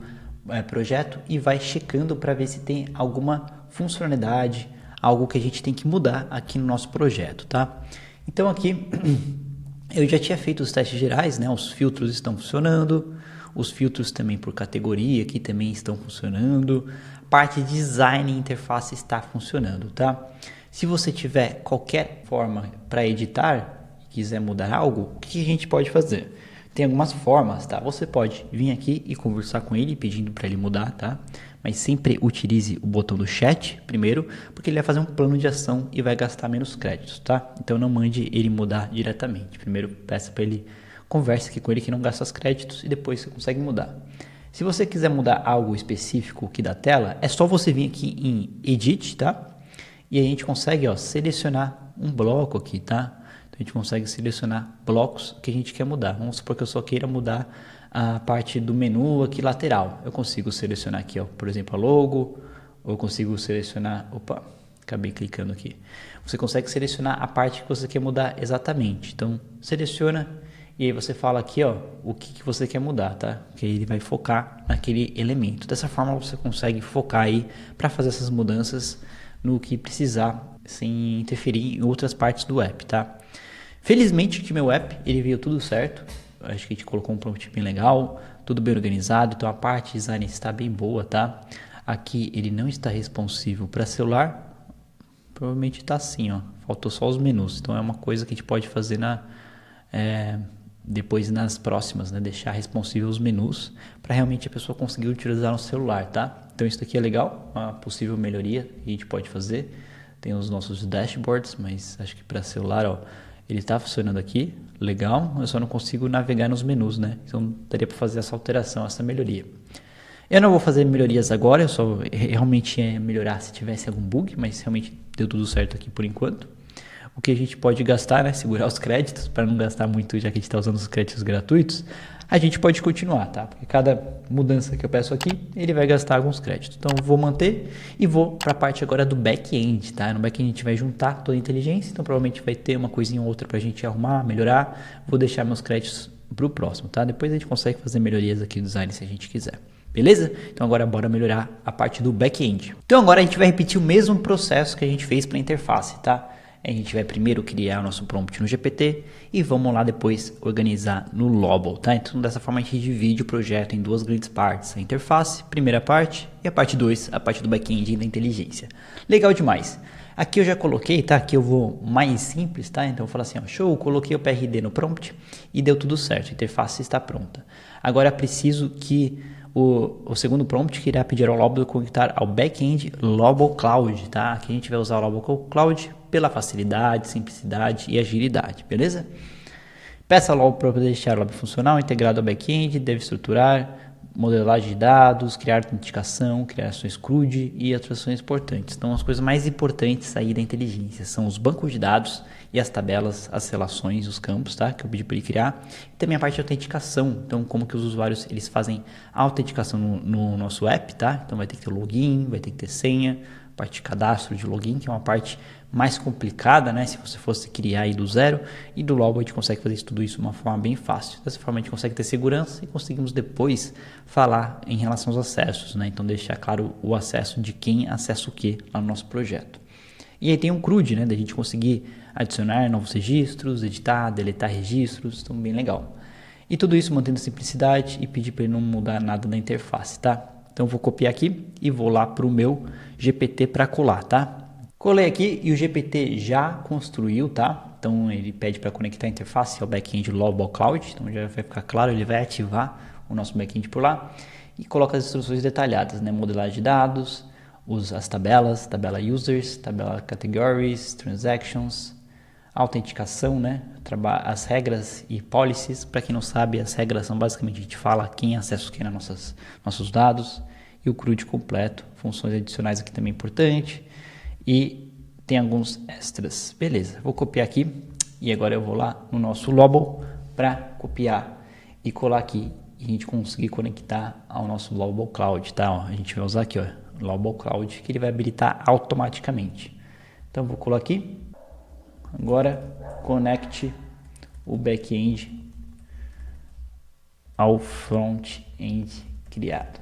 projeto e vai checando para ver se tem alguma funcionalidade, algo que a gente tem que mudar aqui no nosso projeto, tá? Então aqui... eu já tinha feito os testes gerais, né? Os filtros estão funcionando, os filtros também por categoria aqui também estão funcionando, a parte de design e interface está funcionando, tá? Se você tiver qualquer forma para editar e quiser mudar algo, o que a gente pode fazer? Tem algumas formas, tá? Você pode vir aqui e conversar com ele pedindo para ele mudar, tá? Mas sempre utilize o botão do chat primeiro, porque ele vai fazer um plano de ação e vai gastar menos créditos, tá? Então não mande ele mudar diretamente. Primeiro peça para ele, converse aqui com ele que não gasta os créditos e depois você consegue mudar. Se você quiser mudar algo específico aqui da tela, é só você vir aqui em Edit, tá? E a gente consegue, ó, selecionar um bloco aqui, tá? Então a gente consegue selecionar blocos que a gente quer mudar. Vamos supor que eu só queira mudar a parte do menu aqui lateral. Eu consigo selecionar aqui, ó, por exemplo, a logo, ou eu consigo selecionar, opa, acabei clicando aqui. Você consegue selecionar a parte que você quer mudar exatamente. Então, seleciona e aí você fala aqui, ó, o que você quer mudar, tá? Que aí ele vai focar naquele elemento. Dessa forma você consegue focar aí para fazer essas mudanças no que precisar, sem interferir em outras partes do app, tá? Felizmente que meu app, ele veio tudo certo. Acho que a gente colocou um prompt bem legal, tudo bem organizado, então a parte de design está bem boa, tá? Aqui ele não está responsivo para celular, provavelmente está assim, ó, faltou só os menus, então é uma coisa que a gente pode fazer depois nas próximas, né? Deixar responsível os menus para realmente a pessoa conseguir utilizar no celular, tá? Então isso aqui é legal, uma possível melhoria que a gente pode fazer. Tem os nossos dashboards, mas acho que para celular, ó, ele está funcionando aqui, legal, eu só não consigo navegar nos menus, né? Então daria para fazer essa alteração, essa melhoria. Eu não vou fazer melhorias agora, eu só realmente ia melhorar se tivesse algum bug, mas realmente deu tudo certo aqui por enquanto. O que a gente pode gastar, né? Segurar os créditos, para não gastar muito, já que a gente está usando os créditos gratuitos, a gente pode continuar, tá? Porque cada mudança que eu peço aqui, ele vai gastar alguns créditos. Então eu vou manter e vou para a parte agora do back-end, tá? No back-end a gente vai juntar toda a inteligência, então provavelmente vai ter uma coisinha ou outra para a gente arrumar, melhorar. Vou deixar meus créditos para o próximo, tá? Depois a gente consegue fazer melhorias aqui no design se a gente quiser. Beleza? Então agora bora melhorar a parte do back-end. Então agora a gente vai repetir o mesmo processo que a gente fez para a interface, tá? A gente vai primeiro criar o nosso prompt no GPT e vamos lá depois organizar no Lobo, tá? Então dessa forma a gente divide o projeto em duas grandes partes, a interface, primeira parte, e a parte 2, a parte do back-end e da inteligência. Legal demais. Aqui eu já coloquei, tá? Aqui eu vou mais simples, tá? Então eu falo assim, ó, show, coloquei o PRD no prompt e deu tudo certo, a interface está pronta. Agora é preciso que o segundo prompt que irá pedir ao Lobo conectar ao back-end Lobo Cloud, tá? Aqui a gente vai usar o Lobo Cloud pela facilidade, simplicidade e agilidade, beleza? Peça ao Lobo para deixar o Lobo funcional integrado ao back-end, deve estruturar, modelagem de dados, criar autenticação, criar ações CRUD e outras ações importantes. Então as coisas mais importantes aí da inteligência são os bancos de dados e as tabelas, as relações, os campos, tá? Que eu pedi para ele criar. E também a parte de autenticação, então como que os usuários eles fazem a autenticação no nosso app, tá? Então vai ter que ter login, vai ter que ter senha, parte de cadastro de login, que é uma parte mais complicada, né? Se você fosse criar aí do zero, e do Lobo a gente consegue fazer tudo isso de uma forma bem fácil. Dessa forma a gente consegue ter segurança e conseguimos depois falar em relação aos acessos, né? Então deixar claro o acesso de quem acessa o que lá no nosso projeto. E aí tem um CRUD, né? Da gente conseguir adicionar novos registros, editar, deletar registros, então bem legal. E tudo isso mantendo simplicidade e pedir para ele não mudar nada na interface, tá? Então eu vou copiar aqui e vou lá para o meu GPT para colar, tá? Colei aqui e o GPT já construiu, tá? Então ele pede para conectar a interface ao back-end Lobo Cloud, então já vai ficar claro, ele vai ativar o nosso back-end por lá. e coloca as instruções detalhadas, né? Modelagem de dados, as tabelas, tabela users, tabela categories, transactions, autenticação, né? As regras e policies. Para quem não sabe, as regras são basicamente a gente fala quem acessa o que nos nossos dados, e o CRUD completo, funções adicionais aqui também é importante, e tem alguns extras. Beleza, vou copiar aqui e agora eu vou lá no nosso Lobel para copiar e colar aqui e a gente conseguir conectar ao nosso Lobel Cloud, tá? Ó, a gente vai usar aqui, ó, Lobel Cloud, que ele vai habilitar automaticamente. Então vou colar aqui. Agora conecte o back-end ao front-end criado.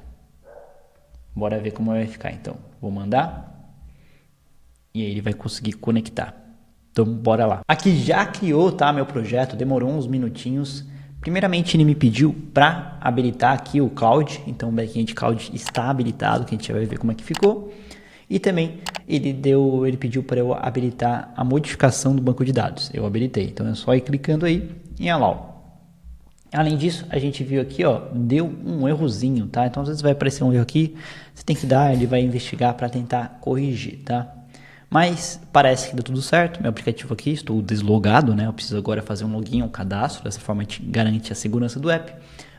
Bora ver como vai ficar então. Vou mandar e aí ele vai conseguir conectar. Então bora lá. Aqui já criou, tá, meu projeto, demorou uns minutinhos. Primeiramente ele me pediu para habilitar aqui o Cloud, então o back-end Cloud está habilitado, que a gente vai ver como é que ficou. E também ele pediu para eu habilitar a modificação do banco de dados. Eu habilitei, então é só ir clicando aí em Allow. Além disso, a gente viu aqui, ó, deu um errozinho, tá? Então às vezes vai aparecer um erro aqui, você tem que dar, ele vai investigar para tentar corrigir, tá? Mas parece que deu tudo certo, meu aplicativo aqui, estou deslogado, né? Eu preciso agora fazer um login, um cadastro, dessa forma a gente garante a segurança do app.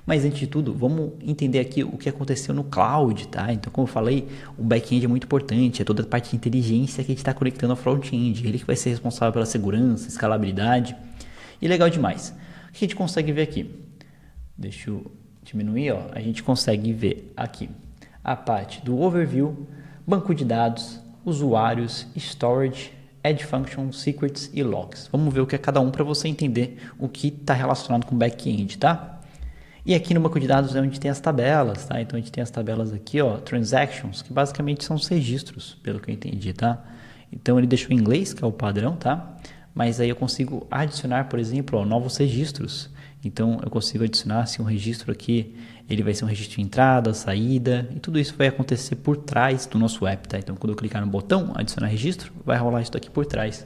Mas antes de tudo, vamos entender aqui o que aconteceu no cloud, tá? Então, como eu falei, o back-end é muito importante, é toda a parte de inteligência que a gente está conectando ao front-end, ele que vai ser responsável pela segurança, escalabilidade, e legal demais. O que a gente consegue ver aqui? Deixa eu diminuir, ó. A gente consegue ver aqui a parte do overview, banco de dados, usuários, storage, add functions, secrets e logs. Vamos ver o que é cada um para você entender o que está relacionado com back-end, tá? E aqui no banco de dados é onde tem as tabelas, tá? Então a gente tem as tabelas aqui, ó, transactions, que basicamente são os registros, pelo que eu entendi, tá? Então ele deixou em inglês, que é o padrão, tá? Mas aí eu consigo adicionar, por exemplo, ó, novos registros. Então eu consigo adicionar assim, um registro aqui, ele vai ser um registro de entrada, saída, e tudo isso vai acontecer por trás do nosso app, tá? Então quando eu clicar no botão adicionar registro, vai rolar isso aqui por trás.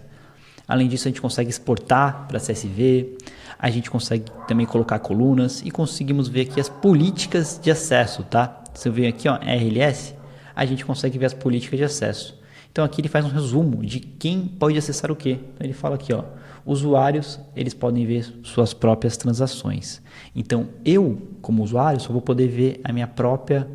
Além disso, a gente consegue exportar para CSV, a gente consegue também colocar colunas e conseguimos ver aqui as políticas de acesso, tá? Se eu ver aqui, ó, RLS, a gente consegue ver as políticas de acesso. Então aqui ele faz um resumo de quem pode acessar o quê. Então ele fala aqui, ó, usuários, eles podem ver suas próprias transações. Então eu, como usuário, só vou poder ver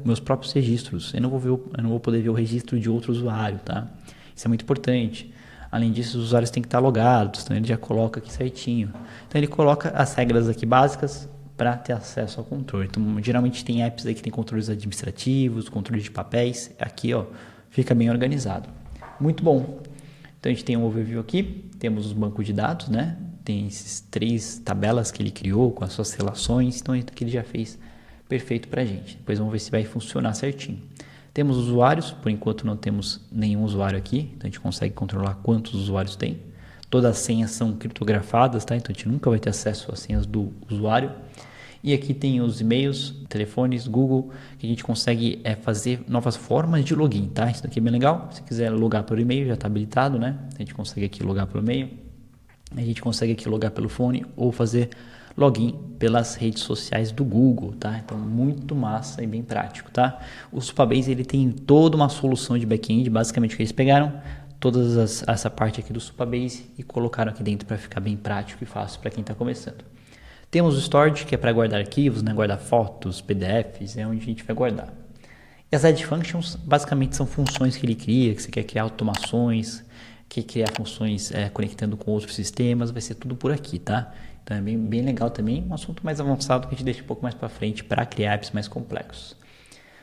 meus próprios registros. Eu não vou poder ver o registro de outro usuário, tá? Isso é muito importante. Além disso, os usuários têm que estar logados, então ele já coloca aqui certinho. Então ele coloca as regras aqui básicas para ter acesso ao controle. Então geralmente tem apps aí que tem controles administrativos, controles de papéis. Aqui, ó, fica bem organizado. Muito bom. Então a gente tem um overview aqui, temos os bancos de dados, né? Tem esses 3 tabelas que ele criou com as suas relações, então aqui ele já fez perfeito para a gente. Depois vamos ver se vai funcionar certinho. Temos usuários, por enquanto não temos nenhum usuário aqui, então a gente consegue controlar quantos usuários tem. Todas as senhas são criptografadas, tá? Então a gente nunca vai ter acesso às senhas do usuário. E aqui tem os e-mails, telefones, Google, que a gente consegue fazer novas formas de login, tá? Isso aqui é bem legal. Se quiser logar pelo e-mail, já está habilitado, né? A gente consegue aqui logar pelo e-mail. A gente consegue aqui logar pelo fone ou fazer login pelas redes sociais do Google, tá? Então, muito massa e bem prático, tá? O Supabase, ele tem toda uma solução de back-end, basicamente o que eles pegaram essa parte aqui do Supabase e colocaram aqui dentro para ficar bem prático e fácil para quem está começando. Temos o Storage, que é para guardar arquivos, né? Guardar fotos, PDFs, é onde a gente vai guardar. E as Add Functions, basicamente, são funções que ele cria, que você quer criar automações, quer criar funções conectando com outros sistemas, vai ser tudo por aqui, tá? Então é bem legal também, um assunto mais avançado que a gente deixa um pouco mais para frente para criar apps mais complexos.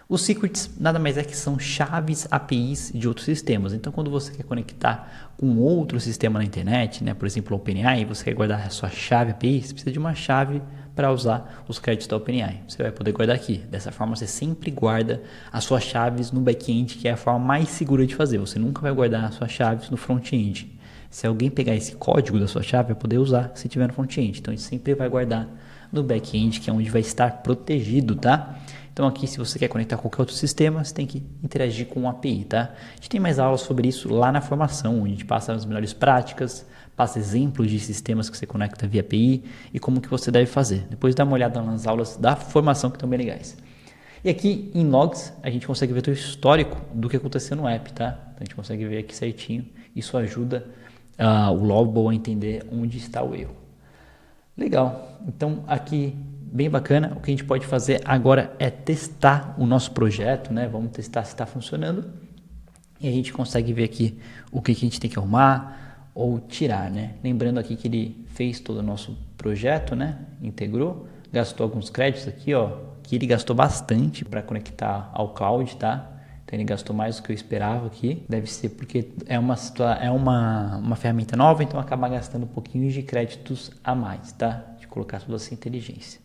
Os secrets nada mais é que são chaves APIs de outros sistemas. Então, quando você quer conectar com outro sistema na internet, né, por exemplo, o OpenAI, você quer guardar a sua chave API, você precisa de uma chave para usar os créditos da OpenAI. Você vai poder guardar aqui. Dessa forma, você sempre guarda as suas chaves no back-end, que é a forma mais segura de fazer. Você nunca vai guardar as suas chaves no front-end. Se alguém pegar esse código da sua chave, vai poder usar se tiver no front-end. Então, a gente sempre vai guardar no back-end, que é onde vai estar protegido, tá? Então aqui, se você quer conectar com qualquer outro sistema, você tem que interagir com o API, tá? A gente tem mais aulas sobre isso lá na formação, onde a gente passa as melhores práticas, passa exemplos de sistemas que você conecta via API e como que você deve fazer. Depois dá uma olhada nas aulas da formação que estão bem legais. E aqui em Logs a gente consegue ver o histórico do que aconteceu no app, tá? Então a gente consegue ver aqui certinho. Isso ajuda o Lovable a entender onde está o erro. Legal. Então aqui bem bacana. O que a gente pode fazer agora é testar o nosso projeto, né? Vamos testar se está funcionando. E a gente consegue ver aqui o que a gente tem que arrumar ou tirar, né? Lembrando aqui que ele fez todo o nosso projeto, né? Integrou, gastou alguns créditos aqui, ó. Que ele gastou bastante para conectar ao cloud, tá? Então ele gastou mais do que eu esperava aqui. Deve ser porque é uma ferramenta nova, então acaba gastando um pouquinho de créditos a mais, tá? De colocar toda essa inteligência.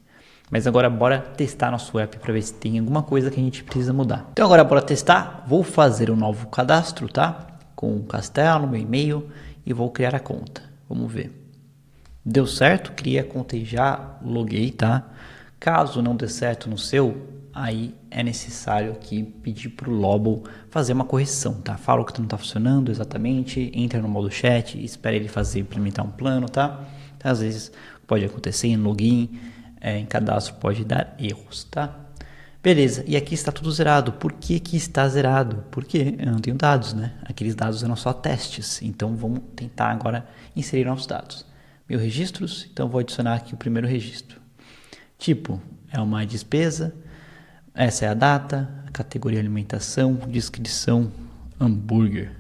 Mas agora bora testar nosso app para ver se tem alguma coisa que a gente precisa mudar. Então agora bora testar. Vou fazer um novo cadastro, tá? Com o Castelo, meu e-mail e vou criar a conta. Vamos ver. Deu certo? Criei a conta e já loguei, tá? Caso não dê certo no seu, aí é necessário aqui pedir para o Lovable fazer uma correção, tá? Fala o que não está funcionando exatamente, entra no modo chat, espera ele implementar um plano, tá? Então, às vezes pode acontecer em login, em cadastro pode dar erros, tá? Beleza, e aqui está tudo zerado. Por que que está zerado? Porque eu não tenho dados, né? Aqueles dados eram só testes, então vamos tentar agora inserir novos dados. Meus registros, então vou adicionar aqui o primeiro registro. Tipo, é uma despesa, essa é a data, a categoria alimentação, descrição, hambúrguer.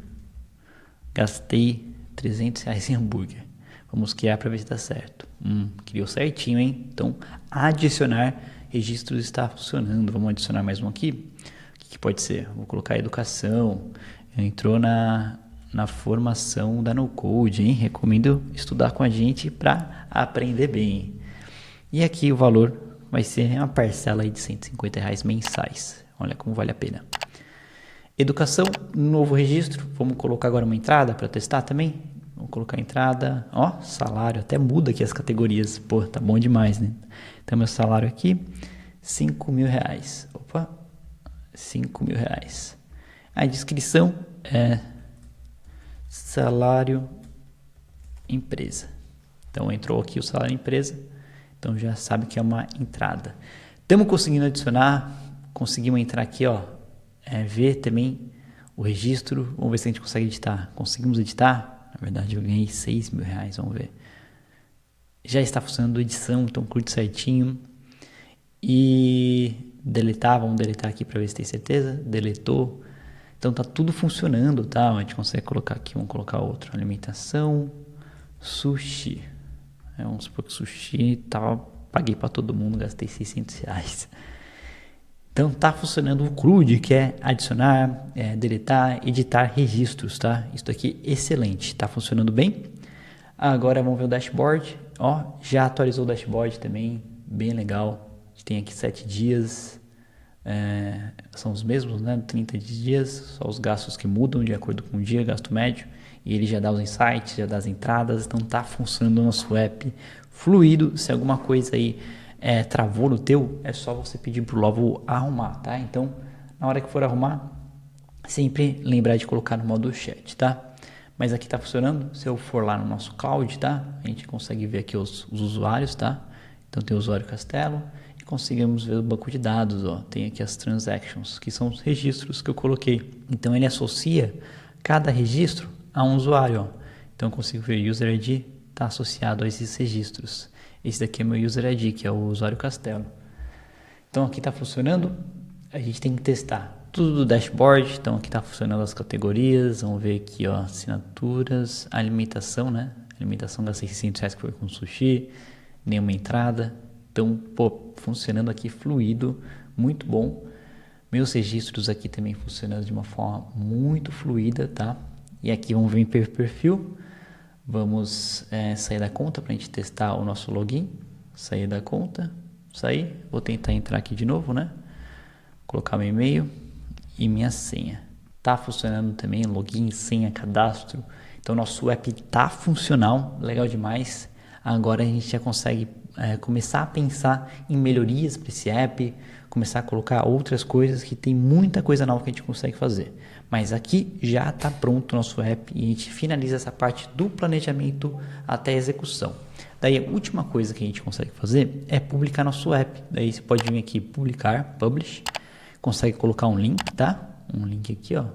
Gastei R$300 em hambúrguer. Vamos criar para ver se dá certo. Criou certinho, hein? Então, adicionar registros está funcionando. Vamos adicionar mais um aqui. O que pode ser? Vou colocar educação. Entrou na formação da No Code, hein? Recomendo estudar com a gente para aprender bem. E aqui o valor vai ser uma parcela aí de R$150 mensais. Olha como vale a pena. Educação, novo registro. Vamos colocar agora uma entrada para testar também. Vamos colocar entrada, ó, salário, até muda aqui as categorias, pô, tá bom demais, né? Então meu salário aqui, R$5.000, opa, R$5.000. A descrição é salário empresa. Então entrou aqui o salário empresa, então já sabe que é uma entrada. Estamos conseguindo adicionar, conseguimos entrar aqui, ó, ver também o registro, vamos ver se a gente consegue editar. Conseguimos editar? Na verdade eu ganhei R$6.000, vamos ver. Já está funcionando a edição, então curte certinho. E deletar, vamos deletar aqui para ver se tem certeza. Deletou. Então tá tudo funcionando, tá? A gente consegue colocar aqui, vamos colocar outro. Alimentação, sushi. Vamos supor que sushi paguei para todo mundo, gastei R$600. Então tá funcionando o CRUD, que é adicionar, deletar, editar registros, tá? Isso aqui excelente, tá funcionando bem. Agora vamos ver o dashboard, ó, já atualizou o dashboard também, bem legal. A gente tem aqui 7 dias, são os mesmos, né? 30 dias, só os gastos que mudam de acordo com o dia, gasto médio. E ele já dá os insights, já dá as entradas, então tá funcionando o nosso app fluido. Se alguma coisa aí travou no teu, é só você pedir pro Lovable arrumar, tá? Então, na hora que for arrumar, sempre lembrar de colocar no modo chat, tá? Mas aqui tá funcionando. Se eu for lá no nosso cloud, tá? A gente consegue ver aqui os usuários, tá? Então tem o usuário Castelo e conseguimos ver o banco de dados, ó. Tem aqui as transactions, que são os registros que eu coloquei. Então ele associa cada registro a um usuário, ó. Então eu consigo ver o user ID está associado a esses registros. Esse daqui é meu user ID, que é o usuário Castelo. Então aqui está funcionando, a gente tem que testar tudo do dashboard. Então aqui está funcionando as categorias, vamos ver aqui, ó, assinaturas, alimentação, né? Alimentação gastei R$600 que foi com sushi, nenhuma entrada. Então, pô, funcionando aqui fluido, muito bom. Meus registros aqui também funcionando de uma forma muito fluida, tá? E aqui vamos ver em perfil. Vamos sair da conta para a gente testar o nosso login. Sair da conta, sair. Vou tentar entrar aqui de novo, né? Colocar meu e-mail e minha senha. Tá funcionando também, login, senha, cadastro. Então nosso app tá funcional, legal demais. Agora a gente já consegue começar a pensar em melhorias para esse app, começar a colocar outras coisas, que tem muita coisa nova que a gente consegue fazer. Mas aqui já está pronto o nosso app e a gente finaliza essa parte do planejamento até a execução. Daí a última coisa que a gente consegue fazer é publicar nosso app. Daí você pode vir aqui publicar, publish. consegue colocar um link, tá? Um link aqui, ó.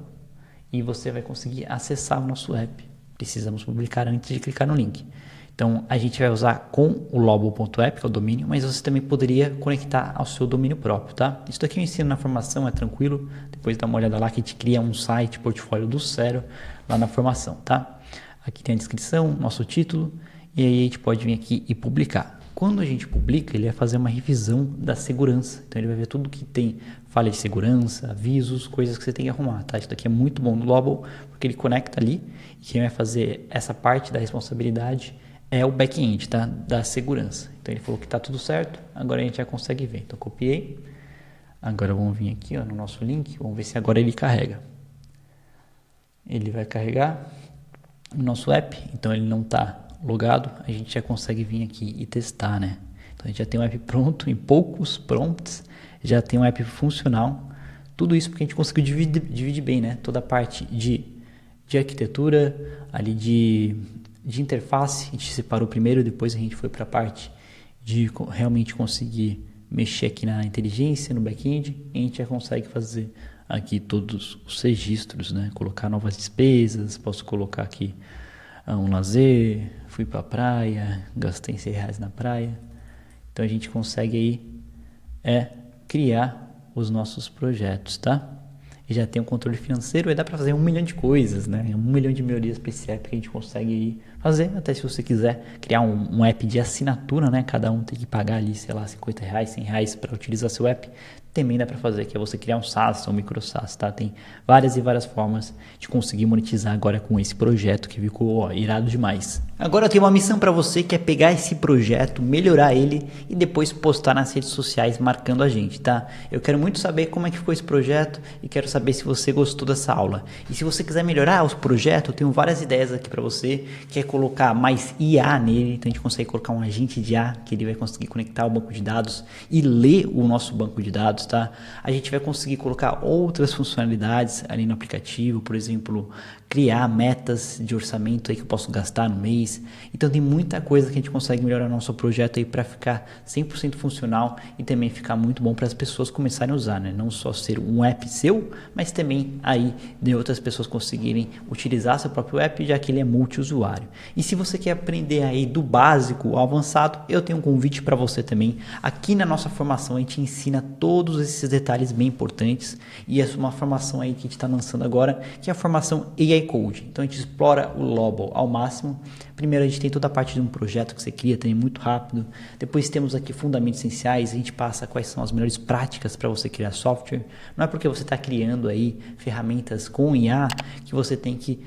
E você vai conseguir acessar o nosso app. Precisamos publicar antes de clicar no link. Então, a gente vai usar com o lobo.app, que é o domínio, mas você também poderia conectar ao seu domínio próprio, tá? Isso daqui eu ensino na formação, é tranquilo. Depois dá uma olhada lá que a gente cria um site, portfólio do zero, lá na formação, tá? Aqui tem a descrição, nosso título, e aí a gente pode vir aqui e publicar. Quando a gente publica, ele vai fazer uma revisão da segurança. Então, ele vai ver tudo que tem falha de segurança, avisos, coisas que você tem que arrumar, tá? Isso daqui é muito bom no Lobo, porque ele conecta ali, e quem vai fazer essa parte da responsabilidade é o back-end, tá? Da segurança. Então ele falou que está tudo certo, agora a gente já consegue ver. Então copiei, agora vamos vir aqui ó, no nosso link, vamos ver se agora ele carrega. Ele vai carregar o nosso app, então ele não está logado, a gente já consegue vir aqui e testar, né? Então a gente já tem um app pronto, em poucos prompts, já tem um app funcional, tudo isso porque a gente conseguiu dividir bem, né? Toda a parte de arquitetura, ali de interface, a gente separou primeiro, depois a gente foi para a parte de realmente conseguir mexer aqui na inteligência, no back-end, e a gente já consegue fazer aqui todos os registros, né? Colocar novas despesas, posso colocar aqui um lazer, fui para a praia, gastei R$100 na praia. Então a gente consegue aí criar os nossos projetos, tá? E já tem um controle financeiro, aí dá para fazer 1 milhão de coisas, né? 1 milhão de melhorias para esse app que a gente consegue fazer, até se você quiser criar um app de assinatura, né? Cada um tem que pagar ali, sei lá, R$50, R$100 para utilizar seu app, também dá para fazer, que é você criar um SaaS ou um micro SaaS, tá? Tem várias e várias formas de conseguir monetizar agora com esse projeto que ficou ó, irado demais. Agora eu tenho uma missão para você que é pegar esse projeto, melhorar ele e depois postar nas redes sociais marcando a gente, tá? Eu quero muito saber como é que ficou esse projeto e quero saber se você gostou dessa aula. E se você quiser melhorar os projetos, eu tenho várias ideias aqui para você, que é colocar mais IA nele, então a gente consegue colocar um agente de IA, que ele vai conseguir conectar o banco de dados e ler o nosso banco de dados, tá? A gente vai conseguir colocar outras funcionalidades ali no aplicativo, por exemplo, criar metas de orçamento aí que eu posso gastar no mês. Então tem muita coisa que a gente consegue melhorar no nosso projeto aí para ficar 100% funcional e também ficar muito bom para as pessoas começarem a usar, né? Não só ser um app seu, mas também aí de outras pessoas conseguirem utilizar seu próprio app, já que ele é multiusuário. E se você quer aprender aí do básico ao avançado, eu tenho um convite para você também. Aqui na nossa formação a gente ensina todos esses detalhes bem importantes e é uma formação aí que a gente está lançando agora, que é a formação AI Code. Então a gente explora o Lobo ao máximo. Primeiro a gente tem toda a parte de um projeto que você cria, também muito rápido. Depois temos aqui fundamentos essenciais, a gente passa quais são as melhores práticas para você criar software. Não é porque você está criando aí ferramentas com IA que você tem que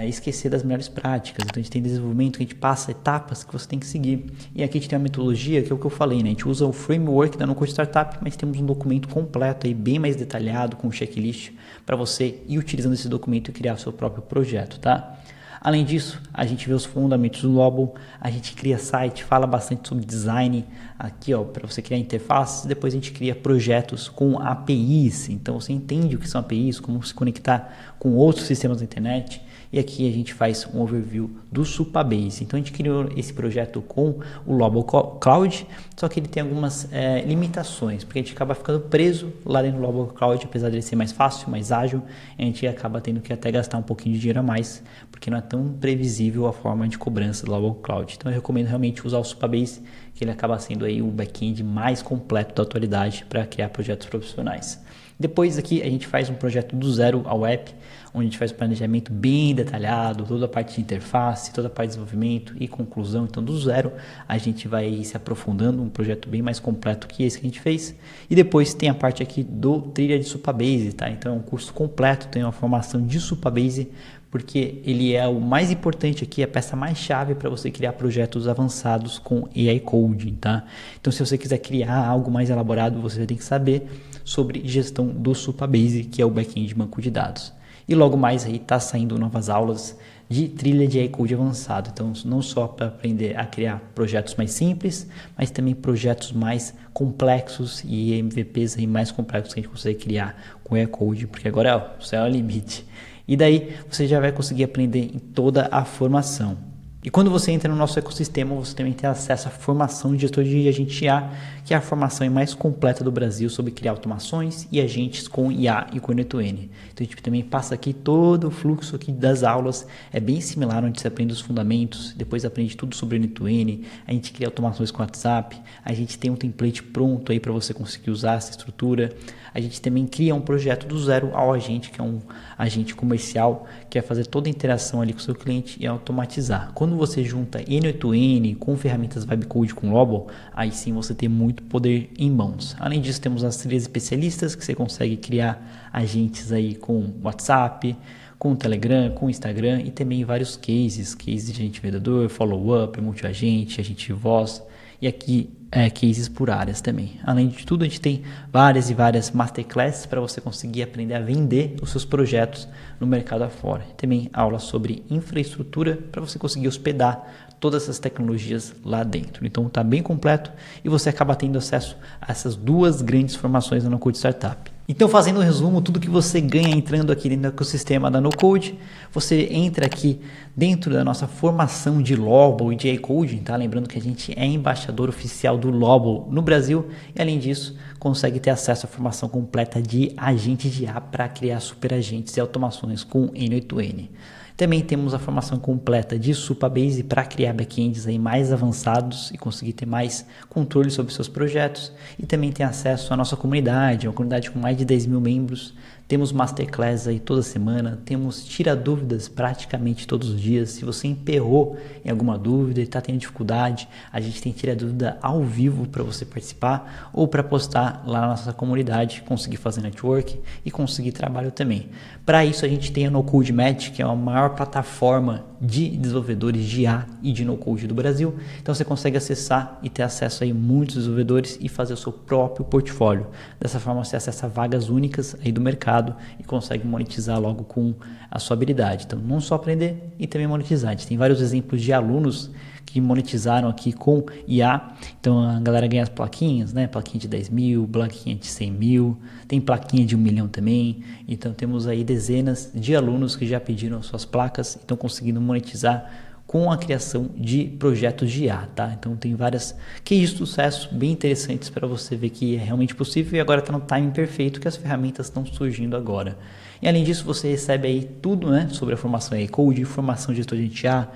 esquecer das melhores práticas. Então a gente tem desenvolvimento que a gente passa etapas que você tem que seguir. E aqui a gente tem uma metodologia que é o que eu falei, né? A gente usa o framework da No Code Startup, mas temos um documento completo aí, bem mais detalhado, com checklist, para você ir utilizando esse documento e criar o seu próprio projeto, tá? Além disso, a gente vê os fundamentos do Lobo, a gente cria site, fala bastante sobre design aqui, ó, para você criar interfaces. Depois a gente cria projetos com APIs, então você entende o que são APIs, como se conectar com outros sistemas da internet. E aqui a gente faz um overview do Supabase. Então a gente criou esse projeto com o Lobo Cloud, só que ele tem algumas limitações, porque a gente acaba ficando preso lá dentro do Lobo Cloud, apesar de ele ser mais fácil, mais ágil, a gente acaba tendo que até gastar um pouquinho de dinheiro a mais, porque não é tão previsível a forma de cobrança do Lobo Cloud. Então eu recomendo realmente usar o Supabase, que ele acaba sendo aí o back-end mais completo da atualidade para criar projetos profissionais. Depois aqui a gente faz um projeto do zero ao app, onde a gente faz um planejamento bem detalhado, toda a parte de interface, toda a parte de desenvolvimento e conclusão. Então do zero a gente vai se aprofundando, um projeto bem mais completo que esse que a gente fez. E depois tem a parte aqui do trilha de Supabase, tá? Então é um curso completo, tem uma formação de Supabase, porque ele é o mais importante aqui, a peça mais chave para você criar projetos avançados com AI Coding, tá? Então se você quiser criar algo mais elaborado, você tem que saber sobre gestão do Supabase, que é o back-end de banco de dados. E logo mais aí tá saindo novas aulas de trilha de AI Code avançado. Então não só para aprender a criar projetos mais simples, mas também projetos mais complexos e MVPs aí mais complexos que a gente consegue criar com AI Code, porque agora o céu é o limite. E daí você já vai conseguir aprender em toda a formação. E quando você entra no nosso ecossistema, você também tem acesso à formação de gestor de agente IA, que é a formação mais completa do Brasil sobre criar automações e agentes com IA e com N2N. Então a gente também passa aqui todo o fluxo aqui das aulas, é bem similar, onde você aprende os fundamentos, depois aprende tudo sobre N2N, a gente cria automações com WhatsApp, a gente tem um template pronto aí para você conseguir usar essa estrutura, a gente também cria um projeto do zero ao agente, que é um agente comercial, que vai fazer toda a interação ali com o seu cliente e automatizar. Quando você junta N8N com ferramentas Vibe Coding com Lobo, aí sim você tem muito poder em mãos. Além disso, temos as trilhas especialistas, que você consegue criar agentes aí com WhatsApp, com Telegram, com Instagram e também vários cases de agente vendedor, follow-up, multi-agente, agente de voz e aqui cases por áreas também. Além de tudo, a gente tem várias e várias masterclasses para você conseguir aprender a vender os seus projetos no mercado afora. Também aulas sobre infraestrutura para você conseguir hospedar todas essas tecnologias lá dentro. Então está bem completo e você acaba tendo acesso a essas duas grandes formações da No Code Startup. Então, fazendo um resumo, tudo que você ganha entrando aqui dentro do ecossistema da No Code, você entra aqui dentro da nossa formação de Lobo e de iCoding, tá? Lembrando que a gente é embaixador oficial do Lobo no Brasil e, além disso, consegue ter acesso à formação completa de agentes de IA para criar superagentes e automações com N8N. Também temos a formação completa de Supabase para criar backends aí mais avançados e conseguir ter mais controle sobre seus projetos. E também tem acesso à nossa comunidade, uma comunidade com mais de 10 mil membros. Temos masterclass aí toda semana, temos tira dúvidas praticamente todos os dias. Se você emperrou em alguma dúvida e está tendo dificuldade, a gente tem tira dúvida ao vivo para você participar ou para postar lá na nossa comunidade, conseguir fazer network e conseguir trabalho também. Para isso a gente tem a No Code Match, que é a maior plataforma de desenvolvedores de IA e de No Code do Brasil. Então você consegue acessar e ter acesso aí a muitos desenvolvedores e fazer o seu próprio portfólio. Dessa forma você acessa vagas únicas aí do mercado e consegue monetizar logo com a sua habilidade. Então não só aprender e também monetizar. A gente tem vários exemplos de alunos que monetizaram aqui com IA. Então a galera ganha as plaquinhas, né? Plaquinha de 10 mil, plaquinha de 100 mil, tem plaquinha de 1 milhão também. Então temos aí dezenas de alunos que já pediram suas placas e estão conseguindo monetizar com a criação de projetos de IA, tá? Então tem várias cases de sucesso bem interessantes para você ver que é realmente possível e agora está no timing perfeito que as ferramentas estão surgindo agora. E além disso você recebe aí tudo, né, sobre a formação iCode, formação de gestor de IA,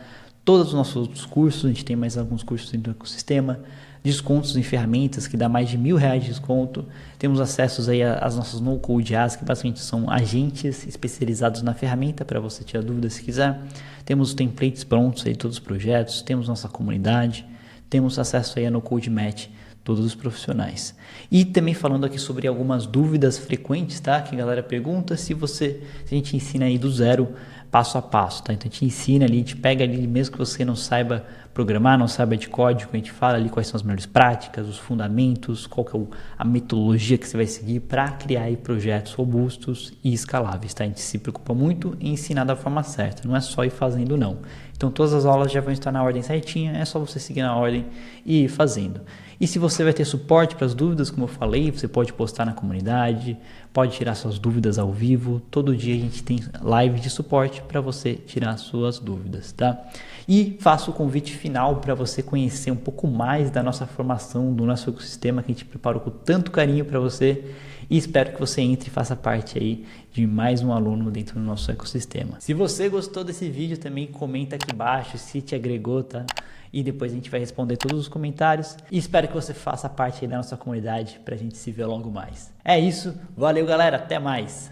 todos os nossos outros cursos, a gente tem mais alguns cursos dentro do ecossistema, descontos em ferramentas que dá mais de R$1.000 de desconto, temos acessos aí às nossas No Code IAs, que basicamente são agentes especializados na ferramenta para você tirar dúvidas se quiser, temos os templates prontos aí de todos os projetos, temos nossa comunidade, temos acesso aí a No Code Match, todos os profissionais. E também falando aqui sobre algumas dúvidas frequentes, tá? Que a galera pergunta se a gente ensina aí do zero, passo a passo, tá? Então a gente ensina ali, a gente pega ali, mesmo que você não saiba programar, não saiba de código, a gente fala ali quais são as melhores práticas, os fundamentos, qual que é a metodologia que você vai seguir para criar aí projetos robustos e escaláveis, tá? A gente se preocupa muito em ensinar da forma certa, não é só ir fazendo não. Então todas as aulas já vão estar na ordem certinha, é só você seguir na ordem e ir fazendo. E se você vai ter suporte para as dúvidas, como eu falei, você pode postar na comunidade, pode tirar suas dúvidas ao vivo. Todo dia a gente tem live de suporte para você tirar suas dúvidas, tá? E faço o convite final para você conhecer um pouco mais da nossa formação, do nosso ecossistema que a gente preparou com tanto carinho para você. E espero que você entre e faça parte aí de mais um aluno dentro do nosso ecossistema. Se você gostou desse vídeo, também comenta aqui embaixo se te agregou, tá? E depois a gente vai responder todos os comentários. E espero que você faça parte aí da nossa comunidade para a gente se ver logo mais. É isso, valeu galera, até mais!